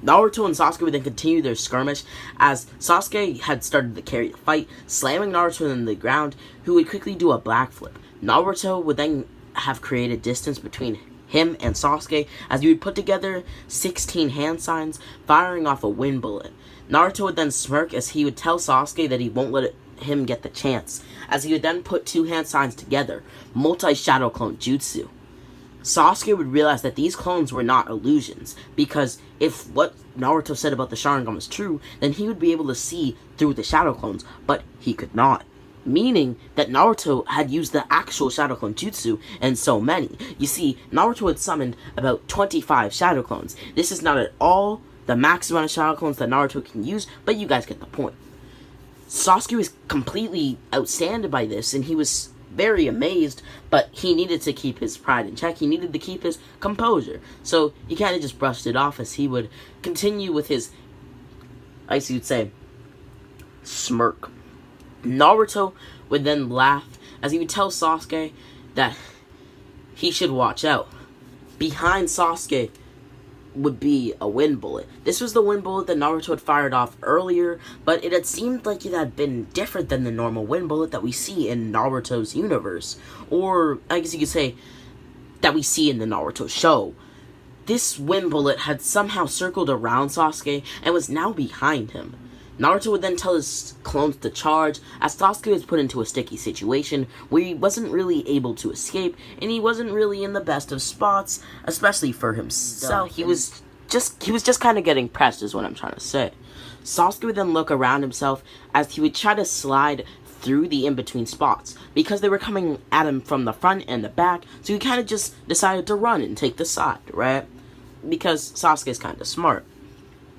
Naruto and Sasuke would then continue their skirmish, as Sasuke had started to carry the fight, slamming Naruto in the ground, who would quickly do a backflip. Naruto would then have created distance between him and Sasuke, as he would put together 16 hand signs, firing off a wind bullet. Naruto would then smirk as he would tell Sasuke that he won't let him get the chance, as he would then put 2 hand signs together, multi-shadow clone jutsu. Sasuke would realize that these clones were not illusions, because if what Naruto said about the Sharingan was true, then he would be able to see through the shadow clones, but he could not. Meaning that Naruto had used the actual shadow clone jutsu, and so many. You see, Naruto had summoned about 25 shadow clones. This is not at all the max amount of shadow clones that Naruto can use, but you guys get the point. Sasuke was completely outstanded by this, and he was very amazed, but he needed to keep his pride in check. He needed to keep his composure. So he kind of just brushed it off as he would continue with his, I guess you'd say, smirk. Naruto would then laugh as he would tell Sasuke that he should watch out. Behind Sasuke would be a wind bullet. This was the wind bullet that Naruto had fired off earlier, but it had seemed like it had been different than the normal wind bullet that we see in Naruto's universe. Or, I guess you could say, that we see in the Naruto show. This wind bullet had somehow circled around Sasuke and was now behind him. Naruto would then tell his clones to charge, as Sasuke was put into a sticky situation where he wasn't really able to escape, and he wasn't really in the best of spots, especially for himself. He was just kind of getting pressed, is what I'm trying to say. Sasuke would then look around himself as he would try to slide through the in-between spots, because they were coming at him from the front and the back, so he kind of just decided to run and take the side, right? Because Sasuke's kind of smart.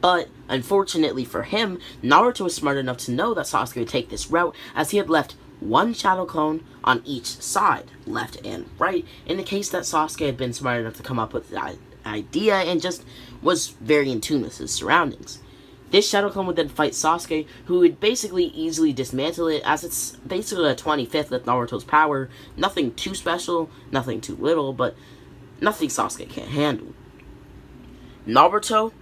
But, unfortunately for him, Naruto was smart enough to know that Sasuke would take this route, as he had left 1 shadow clone on each side, left and right, in the case that Sasuke had been smart enough to come up with the idea and just was very in tune with his surroundings. This shadow clone would then fight Sasuke, who would basically easily dismantle it, as it's basically a 25th of Naruto's power. Nothing too special, nothing too little, but nothing Sasuke can't handle. Naruto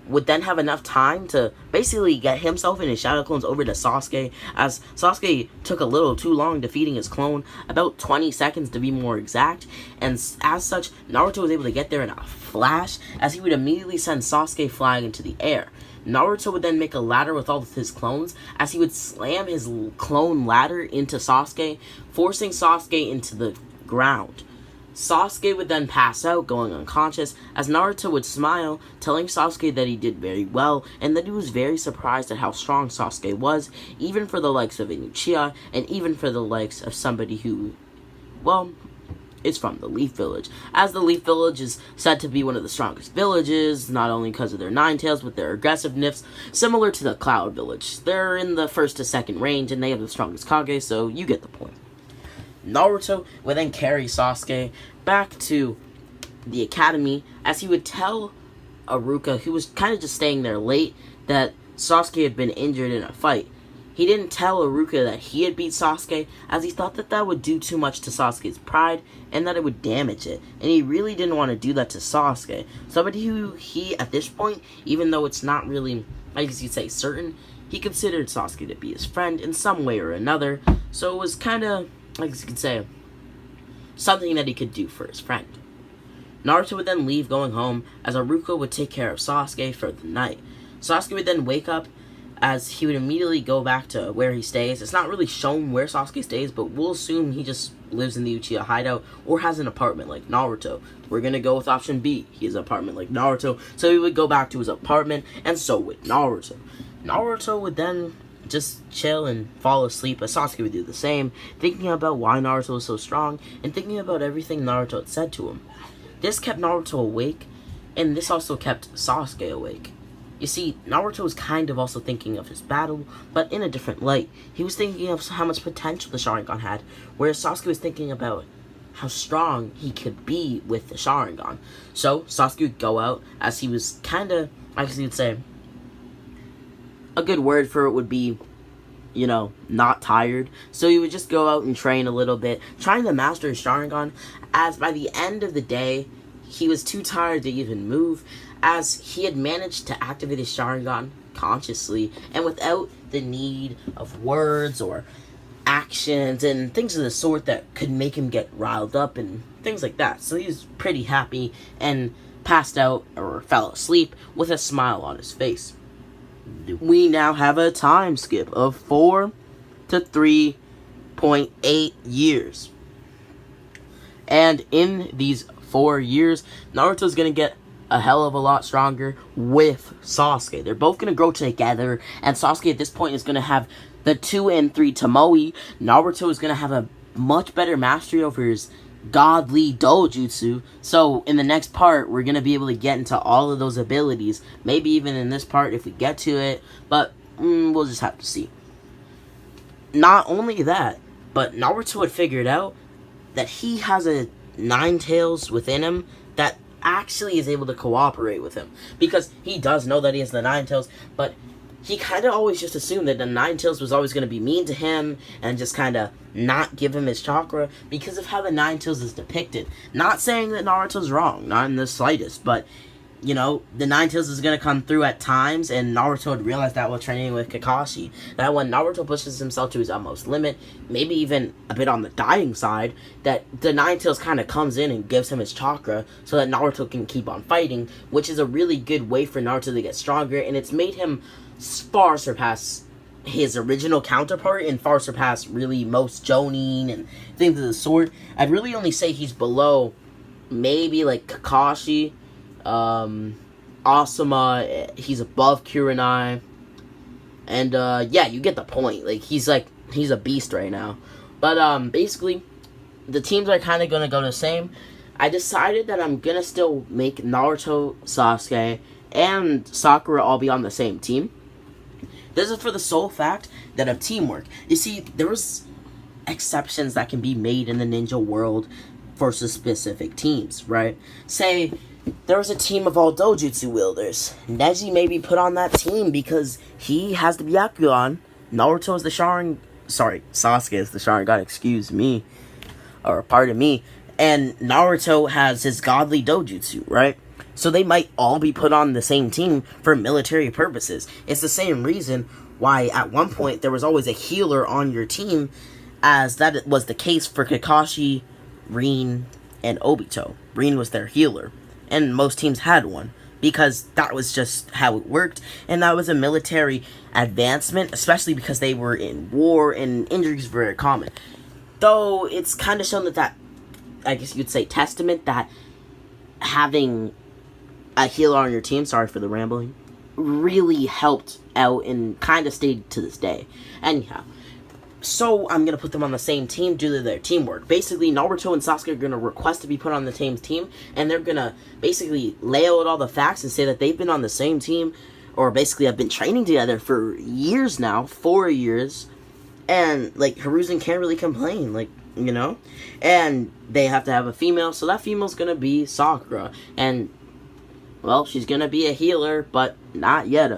would then have enough time to basically get himself and his shadow clones over to Sasuke, as Sasuke took a little too long defeating his clone, about 20 seconds to be more exact, and as such, Naruto was able to get there in a flash, as he would immediately send Sasuke flying into the air. Naruto would then make a ladder with all of his clones, as he would slam his clone ladder into Sasuke, forcing Sasuke into the ground. Sasuke would then pass out, going unconscious, as Naruto would smile, telling Sasuke that he did very well, and that he was very surprised at how strong Sasuke was, even for the likes of an Uchiha, and even for the likes of somebody who, well, is from the Leaf Village, as the Leaf Village is said to be one of the strongest villages, not only because of their Nine Tails, but their aggressiveness, similar to the Cloud Village. They're in the 1st to 2nd range, and they have the strongest Kage, so you get the point. Naruto would then carry Sasuke back to the academy, as he would tell Iruka, who was kind of just staying there late, that Sasuke had been injured in a fight. he didn't tell Iruka that he had beat Sasuke, as he thought that that would do too much to Sasuke's pride, and that it would damage it. And he really didn't want to do that to Sasuke. Somebody who he, at this point, even though it's not really, I guess you'd say, certain, he considered Sasuke to be his friend in some way or another. So it was kind of, I guess you could say, something that he could do for his friend. Naruto would then leave going home, as Iruka would take care of Sasuke for the night. Sasuke would then wake up, as he would immediately go back to where he stays. It's not really shown where Sasuke stays, but we'll assume he just lives in the Uchiha hideout or has an apartment like Naruto. We're gonna go with option B. He has an apartment like Naruto, so he would go back to his apartment, and so would Naruto. Naruto would then just chill and fall asleep, as Sasuke would do the same, thinking about why Naruto was so strong, and thinking about everything Naruto had said to him. This kept Naruto awake, and this also kept Sasuke awake. You see, Naruto was kind of also thinking of his battle, but in a different light. He was thinking of how much potential the Sharingan had, whereas Sasuke was thinking about how strong he could be with the Sharingan. So, Sasuke would go out, as he was kind of, I guess you'd say, a good word for it would be, you know, not tired. So he would just go out and train a little bit, trying to master his Sharingan, as by the end of the day, he was too tired to even move, as he had managed to activate his Sharingan consciously and without the need of words or actions and things of the sort that could make him get riled up and things like that. So he was pretty happy and passed out or fell asleep with a smile on his face. We now have a time skip of 4 to 3.8 years. And in these 4 years, Naruto's gonna get a hell of a lot stronger with Sasuke. They're both going to grow together, and Sasuke at this point is going to have the 2 and 3 Tomoe. Naruto is going to have a much better mastery over his godly Dojutsu. So in the next part, we're going to be able to get into all of those abilities. Maybe even in this part if we get to it, but we'll just have to see. Not only that, but Naruto had figured out that he has a Nine Tails within him that actually is able to cooperate with him, because he does know that he has the Nine Tails, but he kind of always just assumed that the Nine Tails was always going to be mean to him and just kind of not give him his chakra because of how the Nine Tails is depicted. Not saying that Naruto's wrong, not in the slightest, but you know, the Nine Tails is going to come through at times, and Naruto would realize that while training with Kakashi. That when Naruto pushes himself to his utmost limit, maybe even a bit on the dying side, that the Nine Tails kind of comes in and gives him his chakra so that Naruto can keep on fighting, which is a really good way for Naruto to get stronger, and it's made him far surpass his original counterpart and far surpass really most Jonin and things of the sort. I'd really only say he's below maybe like Kakashi, Asuma. He's above Kurenai, and yeah, you get the point. Like he's a beast right now. But basically the teams are kind of gonna go the same. I decided that I'm gonna still make Naruto, Sasuke, and Sakura all be on the same team. This is for the sole fact that of teamwork. You see, there was exceptions that can be made in the ninja world for specific teams, right? Say there was a team of all Dojutsu wielders. Neji may be put on that team because he has the Byakugan. Naruto is the Sasuke is the Sharingan, excuse me. Or pardon me. And Naruto has his godly Dojutsu, right? So they might all be put on the same team for military purposes. It's the same reason why at one point there was always a healer on your team, as that was the case for Kakashi, Rin, and Obito. Rin was their healer, and most teams had one, because that was just how it worked, and that was a military advancement, especially because they were in war, and injuries were very common. Though it's kind of shown that, I guess you'd say, testament that having a healer on your team, sorry for the rambling, really helped out and kind of stayed to this day. Anyhow, so I'm going to put them on the same team due to their teamwork. Basically, Naruto and Sasuke are going to request to be put on the same team, and they're going to basically lay out all the facts and say that they've been on the same team, or basically have been training together for years now, 4 years, and, like, Hiruzen can't really complain, like, you know? And they have to have a female, so that female's going to be Sakura, and well, she's going to be a healer, but not yet.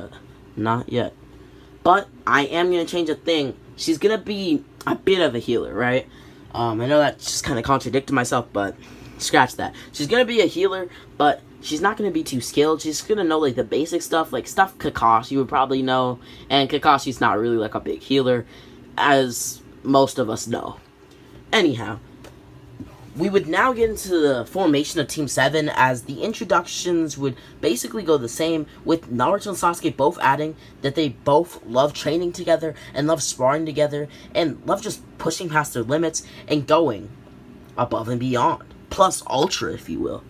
But But I am going to change a thing. She's going to be a bit of a healer, right? I know that just kind of contradicted myself, but scratch that. She's going to be a healer, but she's not going to be too skilled. She's going to know, like, the basic stuff, like, stuff Kakashi would probably know. And Kakashi's not really, like, a big healer, as most of us know. Anyhow, we would now get into the formation of Team 7, as the introductions would basically go the same, with Naruto and Sasuke both adding that they both love training together, and love sparring together, and love just pushing past their limits, and going above and beyond. Plus Ultra, if you will.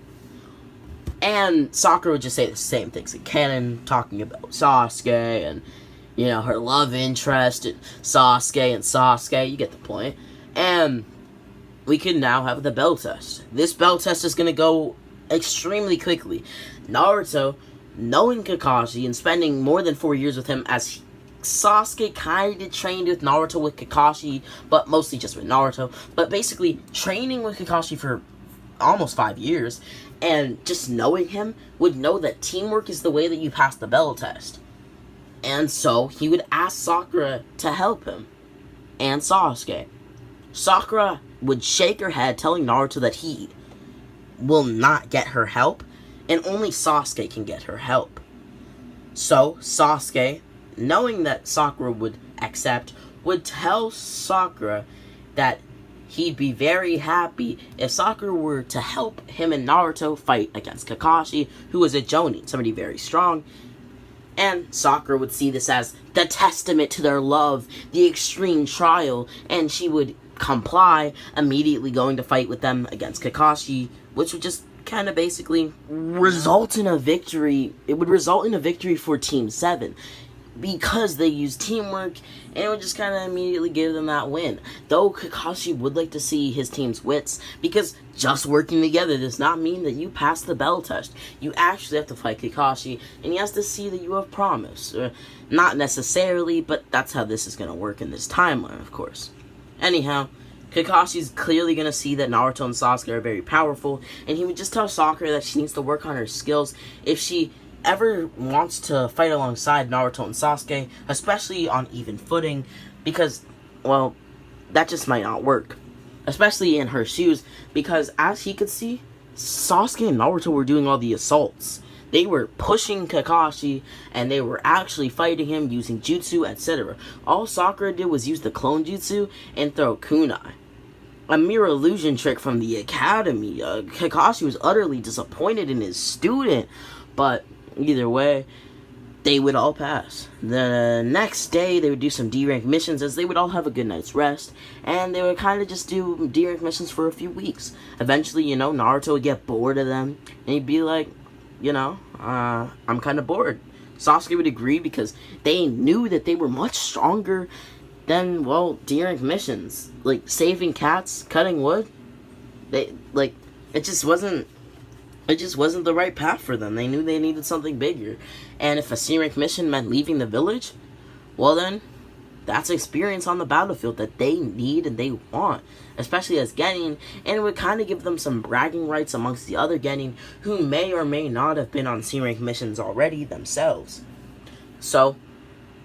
And Sakura would just say the same things in canon, talking about Sasuke, and, you know, her love interest in Sasuke, you get the point. And we can now have the bell test. This bell test is going to go extremely quickly. Naruto, knowing Kakashi and spending more than 4 years with him, as Sasuke kind of trained with Naruto with Kakashi, but mostly just with Naruto. But basically, training with Kakashi for almost 5 years, and just knowing him, would know that teamwork is the way that you pass the bell test. And so, he would ask Sakura to help him, and Sasuke. Sakura would shake her head, telling Naruto that he will not get her help, and only Sasuke can get her help. So, Sasuke, knowing that Sakura would accept, would tell Sakura that he'd be very happy if Sakura were to help him and Naruto fight against Kakashi, who is a Jonin, somebody very strong. And Sakura would see this as the testament to their love, the extreme trial, and she would comply, immediately going to fight with them against Kakashi, which would just kind of basically result in a victory. It would result in a victory for Team 7, because they used teamwork, and it would just kind of immediately give them that win. Though Kakashi would like to see his team's wits, because just working together does not mean that you pass the bell test. You actually have to fight Kakashi, and he has to see that you have promise. Not necessarily, but that's how this is going to work in this timeline, of course. Anyhow, Kakashi's clearly going to see that Naruto and Sasuke are very powerful, and he would just tell Sakura that she needs to work on her skills if she ever wants to fight alongside Naruto and Sasuke, especially on even footing, because, well, that just might not work. Especially in her shoes, because as he could see, Sasuke and Naruto were doing all the assaults. They were pushing Kakashi, and they were actually fighting him using jutsu, etc. All Sakura did was use the clone jutsu and throw kunai. A mere illusion trick from the academy. Kakashi was utterly disappointed in his student, but either way, they would all pass. The next day, they would do some D-rank missions, as they would all have a good night's rest, and they would kind of just do D-rank missions for a few weeks. Eventually, you know, Naruto would get bored of them, and he'd be like, you know, I'm kind of bored. Sasuke would agree, because they knew that they were much stronger than, well, D-rank missions. Like, saving cats, cutting wood. They, like, it just wasn't the right path for them. They knew they needed something bigger. And if a C-rank mission meant leaving the village, well then, that's experience on the battlefield that they need and they want. Especially as Genin, and it would kind of give them some bragging rights amongst the other Genin, who may or may not have been on C-rank missions already themselves. So,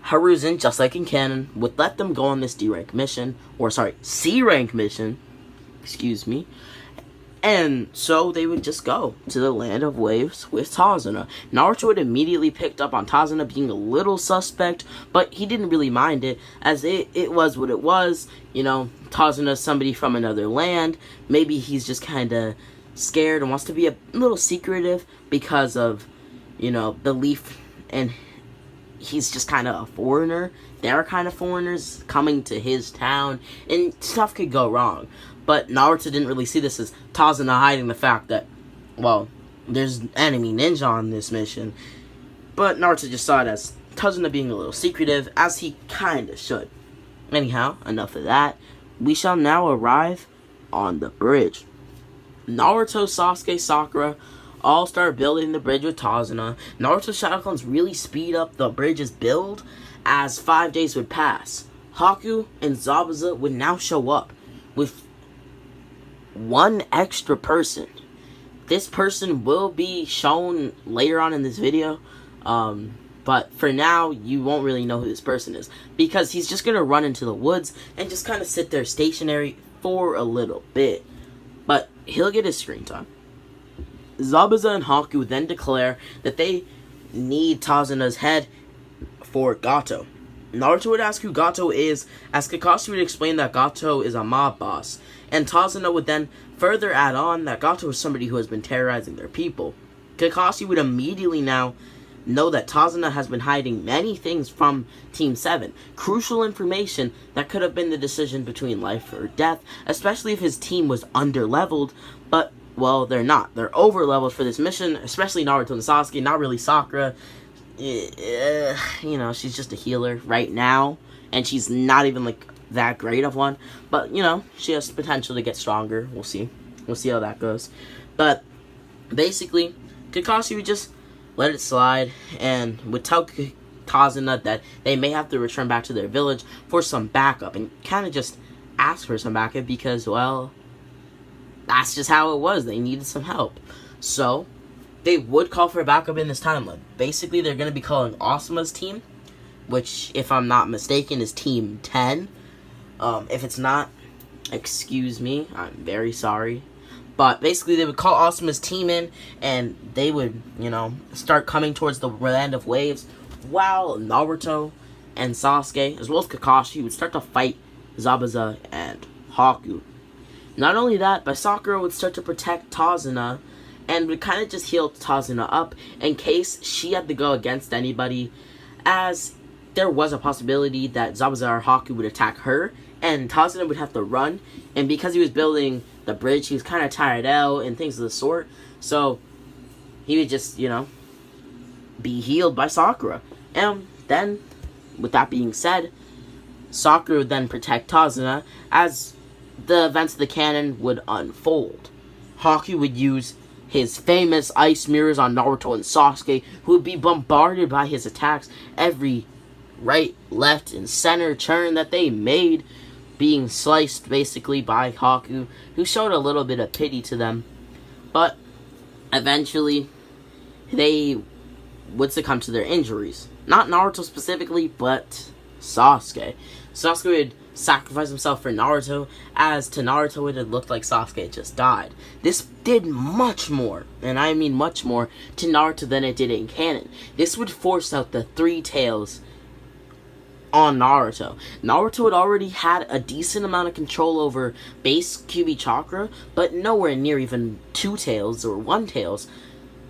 Hiruzen, just like in canon, would let them go on this D-rank mission, or sorry, C-rank mission, excuse me, and so they would just go to the land of waves with Tazuna. Naruto had immediately picked up on Tazuna being a little suspect, but he didn't really mind it, as it was what it was. You know, Tazuna's somebody from another land. Maybe he's just kind of scared and wants to be a little secretive because of, you know, belief, and he's just kind of a foreigner. They're kind of foreigners coming to his town, and stuff could go wrong. But Naruto didn't really see this as Tazuna hiding the fact that, well, there's enemy ninja on this mission. But Naruto just saw it as Tazuna being a little secretive, as he kinda should. Anyhow, enough of that. We shall now arrive on the bridge. Naruto, Sasuke, Sakura all start building the bridge with Tazuna. Naruto's shadow clones really speed up the bridge's build as 5 days would pass. Haku and Zabuza would now show up with one extra person. This person will be shown later on in this video. But for now, you won't really know who this person is, because he's just going to run into the woods and just kind of sit there stationary for a little bit. But he'll get his screen time. Zabuza and Haku then declare that they need Tazuna's head for Gato. Naruto would ask who Gato is, as Kakashi would explain that Gato is a mob boss, and Tazuna would then further add on that Gato is somebody who has been terrorizing their people. Kakashi would immediately now know that Tazuna has been hiding many things from Team 7. Crucial information that could have been the decision between life or death, especially if his team was under-leveled, but, well, they're not. They're over-leveled for this mission, especially Naruto and Sasuke, not really Sakura. You know, she's just a healer right now, and she's not even, like, that great of one, but, you know, she has potential to get stronger. We'll see how that goes. But, basically, Kakashi would just let it slide, and would tell Tazuna that they may have to return back to their village for some backup, and kind of just ask for some backup because, well, that's just how it was. They needed some help. So, they would call for backup in this timeline. Basically, they're going to be calling Asuma's team, which, if I'm not mistaken, is Team 10. If it's not, excuse me, I'm very sorry. But basically, they would call Asuma's team in, and they would, you know, start coming towards the land of waves, while Naruto and Sasuke, as well as Kakashi, would start to fight Zabuza and Haku. Not only that, but Sakura would start to protect Tazuna, and would kind of just heal Tazuna up in case she had to go against anybody, as there was a possibility that Zabuza or Haku would attack her, and Tazuna would have to run, and because he was building the bridge, he was kind of tired out and things of the sort, so he would just, you know, be healed by Sakura. And then, with that being said, Sakura would then protect Tazuna as the events of the canon would unfold. Haku would use his famous ice mirrors on Naruto and Sasuke, who would be bombarded by his attacks every right, left, and center turn that they made, being sliced basically by Haku, who showed a little bit of pity to them. But eventually, they would succumb to their injuries. Not Naruto specifically, but Sasuke. Sasuke would sacrifice himself for Naruto, as to Naruto it had looked like Sasuke had just died. This did much more, and I mean much more, to Naruto than it did in canon. This would force out the three tails on Naruto. Naruto had already had a decent amount of control over base Kyuubi chakra, but nowhere near even 2 tails or 1 tails,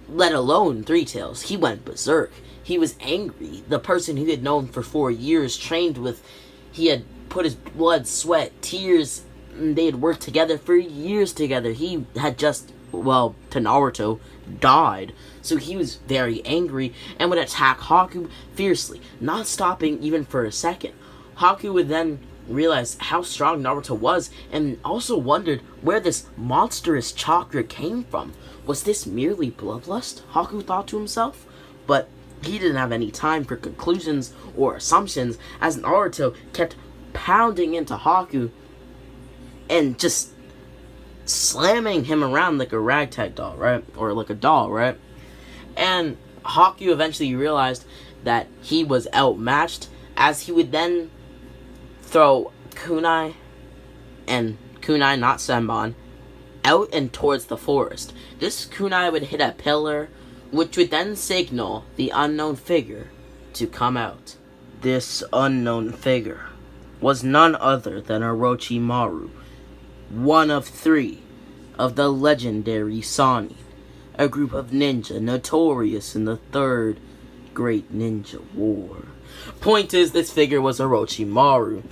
let alone 3 tails. He went berserk. He was angry. The person he had known for 4 years, trained with, he had put his blood, sweat, tears, and they had worked together for years together. He had just, well, to Naruto, died. So he was very angry and would attack Haku fiercely, not stopping even for a second. Haku would then realize how strong Naruto was, and also wondered where this monstrous chakra came from. Was this merely bloodlust? Haku thought to himself. But he didn't have any time for conclusions or assumptions, as Naruto kept pounding into Haku and just slamming him around like a ragtag doll, right? Or like a doll, right? And Haku eventually realized that he was outmatched, as he would then throw Kunai, not Senbon, out and towards the forest. This Kunai would hit a pillar, which would then signal the unknown figure to come out. This unknown figure was none other than Orochimaru, one of 3 of the legendary Sani, a group of ninja notorious in the 3rd Great Ninja War. Point is, this figure was Orochimaru.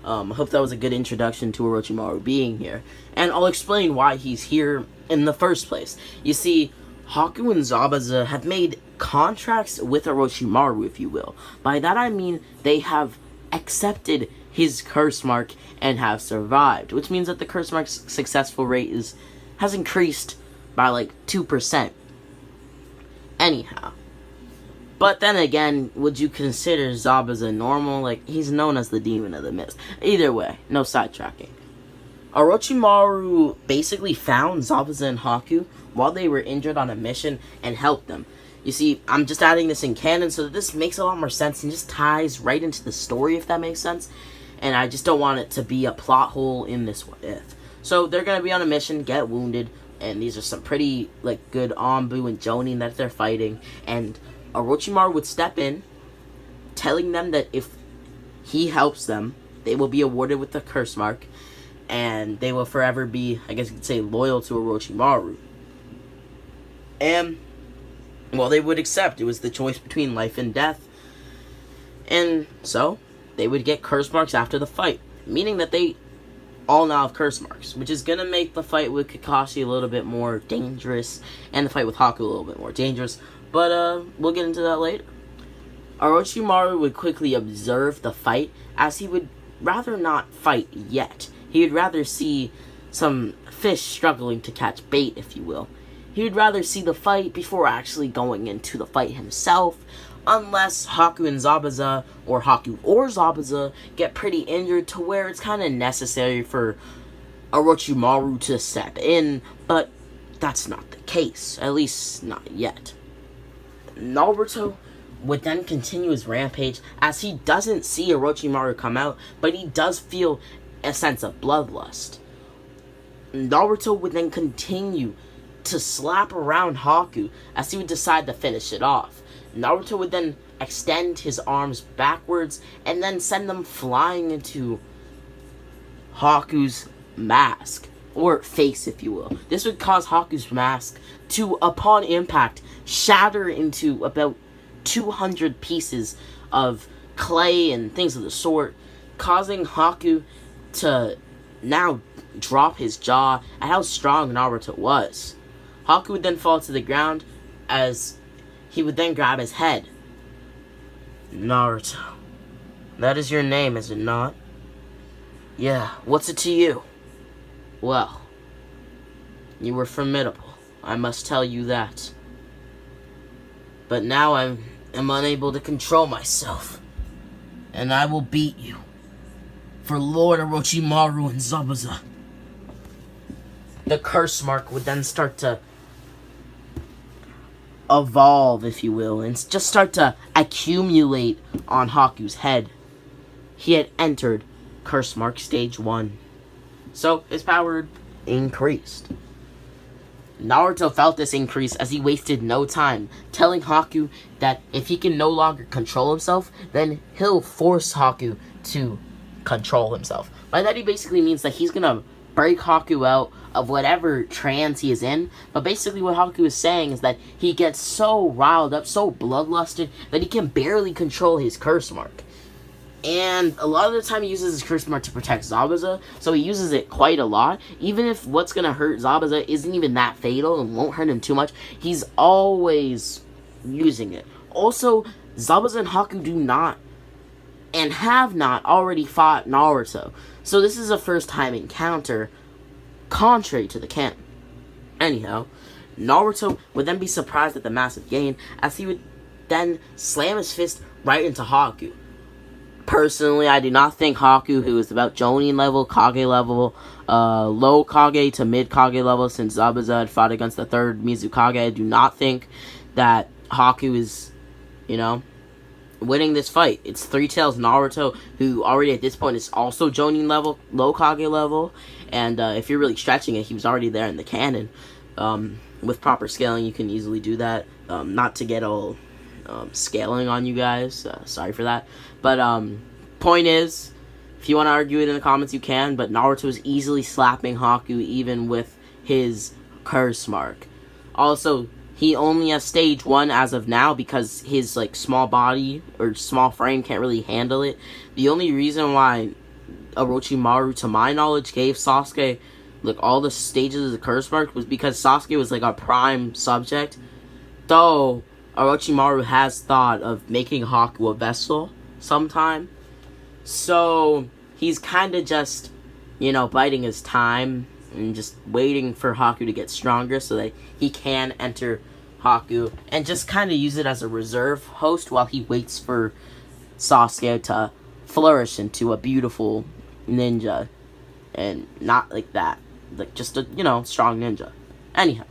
I hope that was a good introduction to Orochimaru being here, and I'll explain why he's here in the first place. You see, Haku and Zabuza have made contracts with Orochimaru, if you will. By that I mean they have accepted his curse mark and have survived, which means that the curse mark's successful rate has increased by like 2%. Anyhow. But then again, would you consider Zabuza normal? Like, he's known as the Demon of the Mist. Either way, no sidetracking. Orochimaru basically found Zabuza and Haku while they were injured on a mission and helped them. You see, I'm just adding this in canon so that this makes a lot more sense and just ties right into the story, if that makes sense. And I just don't want it to be a plot hole in this What If. So they're going to be on a mission, get wounded, and these are some pretty, like, good Anbu and Jonin that they're fighting. And Orochimaru would step in, telling them that if he helps them, they will be awarded with the curse mark, and they will forever be, I guess you could say, loyal to Orochimaru. And, well, they would accept. It was the choice between life and death. And so, they would get curse marks after the fight, meaning that they all now have curse marks, which is going to make the fight with Kakashi a little bit more dangerous, and the fight with Haku a little bit more dangerous, but we'll get into that later. Orochimaru would quickly observe the fight, as he would rather not fight yet. He would rather see some fish struggling to catch bait, if you will. He would rather see the fight before actually going into the fight himself, unless Haku and Zabuza, or Haku or Zabuza, get pretty injured to where it's kind of necessary for Orochimaru to step in, but that's not the case, at least not yet. Naruto would then continue his rampage, as he doesn't see Orochimaru come out, but he does feel a sense of bloodlust. Naruto would then continue to slap around Haku, as he would decide to finish it off. Naruto would then extend his arms backwards and then send them flying into Haku's mask, or face, if you will. This would cause Haku's mask to, upon impact, shatter into about 200 pieces of clay and things of the sort, causing Haku to now drop his jaw at how strong Naruto was. Haku would then fall to the ground, as he would then grab his head. Naruto. That is your name, is it not? Yeah, what's it to you? Well, you were formidable, I must tell you that. But now I am unable to control myself, and I will beat you. For Lord Orochimaru and Zabuza. The curse mark would then start to evolve, if you will, and just start to accumulate on Haku's head. He had entered curse mark stage 1. So his power increased. Naruto felt this increase as he wasted no time, telling Haku that if he can no longer control himself, then he'll force Haku to control himself. By that he basically means that he's gonna break Haku out of whatever trance he is in, but basically what Haku is saying is that he gets so riled up, so bloodlusted, that he can barely control his curse mark. And a lot of the time he uses his curse mark to protect Zabuza, so he uses it quite a lot. Even if what's going to hurt Zabuza isn't even that fatal and won't hurt him too much, he's always using it. Also, Zabuza and Haku do not, and have not, already fought Naruto. So this is a first-time encounter, contrary to the canon. Anyhow, Naruto would then be surprised at the massive gain, as he would then slam his fist right into Haku. Personally, I do not think Haku, who is about Jonin level, Kage level, low Kage to mid Kage level, since Zabuza had fought against the third Mizukage, I do not think that Haku is, winning this fight. It's Three Tails Naruto, who already at this point is also Jonin level, low Kage level, and if you're really stretching it, he was already there in the canon. With proper scaling, you can easily do that. Not to get all scaling on you guys, sorry for that, but point is, if you want to argue it in the comments, you can, but Naruto is easily slapping Haku even with his curse mark. Also, he only has stage 1 as of now because his small body or small frame can't really handle it. The only reason why Orochimaru, to my knowledge, gave Sasuke all the stages of the curse mark was because Sasuke was a prime subject. Though Orochimaru has thought of making Haku a vessel sometime. So he's kind of just, biding his time and just waiting for Haku to get stronger so that he can enter Haku and just kind of use it as a reserve host while he waits for Sasuke to flourish into a beautiful ninja. And not like that. Just a, strong ninja. Anyhow.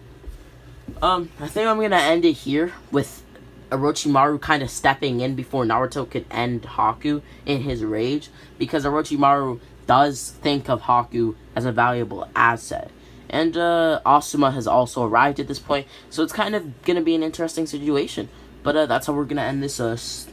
I think I'm gonna end it here with Orochimaru kind of stepping in before Naruto could end Haku in his rage, because Orochimaru does think of Haku as a valuable asset. And Asuma has also arrived at this point, so it's kind of gonna be an interesting situation. But that's how we're gonna end this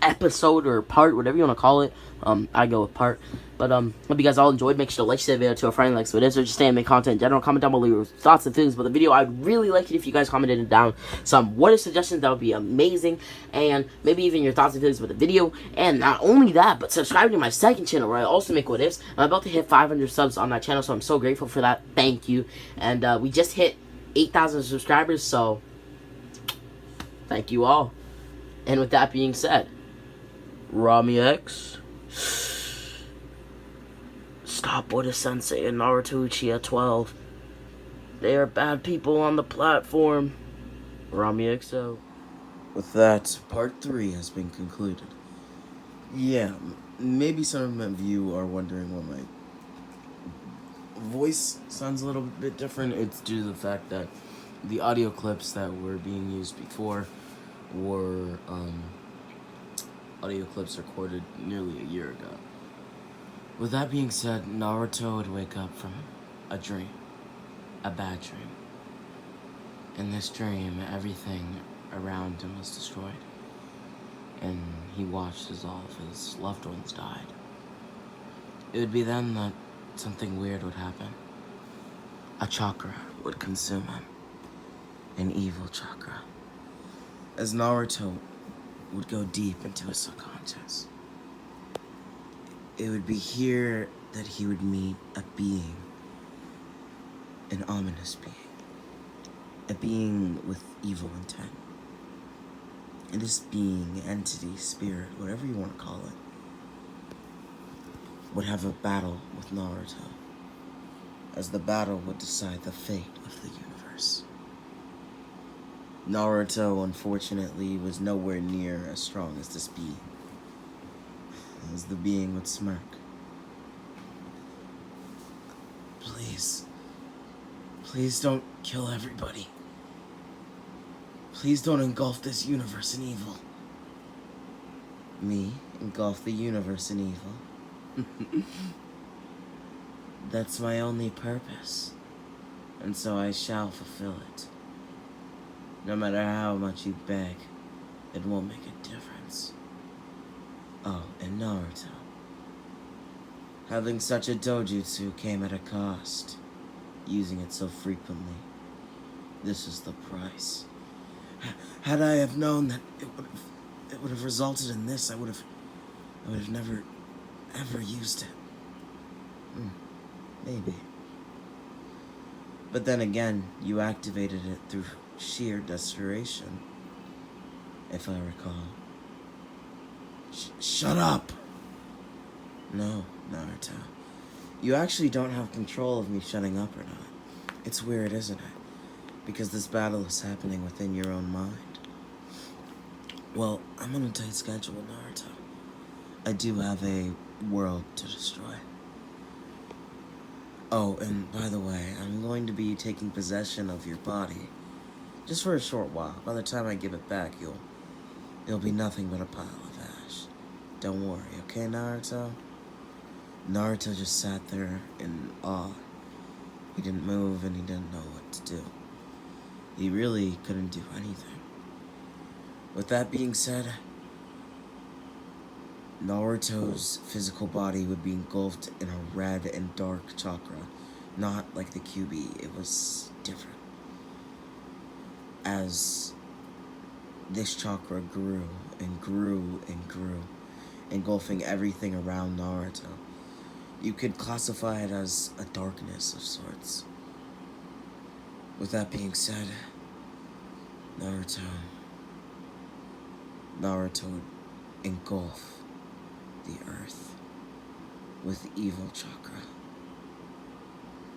episode or part, whatever you want to call it. I go with part. But hope you guys all enjoyed. Make sure to like the video to a friend, like so it is, or just anime content in general. Comment down below your thoughts and feelings about the video. I'd really like it if you guys commented it down some what are suggestions. That would be amazing. And maybe even your thoughts and feelings about the video. And not only that, but subscribe to my second channel where I also make what ifs. I'm about to hit 500 subs on that channel, so I'm so grateful for that. Thank you. And we just hit 8,000 subscribers, so thank you all. And with that being said, Rami X, stop Buddha Sensei and Naruto Uchiha 12. They are bad people on the platform. Rami XO. With that, part 3 has been concluded. Yeah, maybe some of you are wondering why my voice sounds a little bit different. It's due to the fact that the audio clips that were being used before were audio clips recorded nearly a year ago. With that being said, Naruto would wake up from a dream, a bad dream. In this dream, everything around him was destroyed, and he watched as all of his loved ones died. It would be then that something weird would happen. A chakra would consume him, an evil chakra. As Naruto would go deep into his subconscious, it would be here that he would meet a being, an ominous being, a being with evil intent. And this being, entity, spirit, whatever you want to call it, would have a battle with Naruto, as the battle would decide the fate of the universe. Naruto, unfortunately, was nowhere near as strong as this being, as the being would smirk. Please don't kill everybody. Please don't engulf this universe in evil. Me engulf the universe in evil? That's my only purpose, and so I shall fulfill it. No matter how much you beg, it won't make a difference. Oh, and Naruto. Having such a dojutsu came at a cost. Using it so frequently, this is the price. Had I have known that it would have resulted in this, I would have never, ever used it. Maybe. But then again, you activated it through sheer desperation, if I recall. Shut up! No, Naruto. You actually don't have control of me shutting up or not. It's weird, isn't it? Because this battle is happening within your own mind. Well, I'm on a tight schedule, Naruto. I do have a world to destroy. Oh, and by the way, I'm going to be taking possession of your body. Just for a short while. By the time I give it back, you'll be nothing but a pile of ash. Don't worry, okay, Naruto? Naruto just sat there in awe. He didn't move and he didn't know what to do. He really couldn't do anything. With that being said, Naruto's physical body would be engulfed in a red and dark chakra. Not like the QB, it was different. As this chakra grew and grew and grew, engulfing everything around Naruto, you could classify it as a darkness of sorts. With that being said, Naruto would engulf the earth with evil chakra.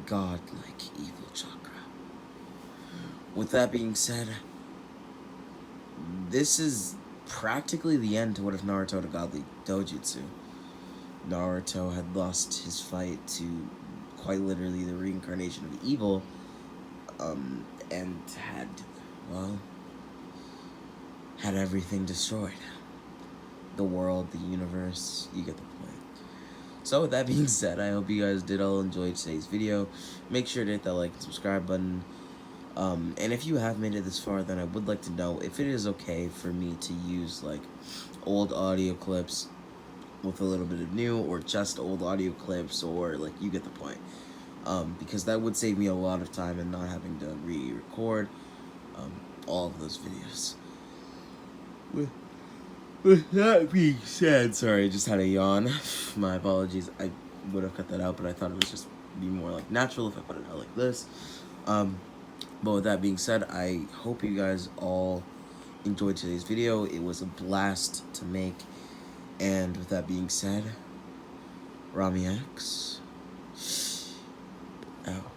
Godlike evil chakra. With that being said, this is practically the end to what if Naruto had a godly dojutsu. Naruto had lost his fight to quite literally the reincarnation of evil and had everything destroyed. The world, the universe, you get the point. So with that being said, I hope you guys did all enjoy today's video. Make sure to hit that like and subscribe button. And if you have made it this far, then I would like to know if it is okay for me to use like old audio clips with a little bit of new, or just old audio clips, or like, you get the point. Because that would save me a lot of time and not having to re-record all of those videos. With that being said, sorry, I just had a yawn. My apologies. I would have cut that out, but I thought it would just be more like natural if I put it out like this. But with that being said, I hope you guys all enjoyed today's video. It was a blast to make. And with that being said, Rami X out.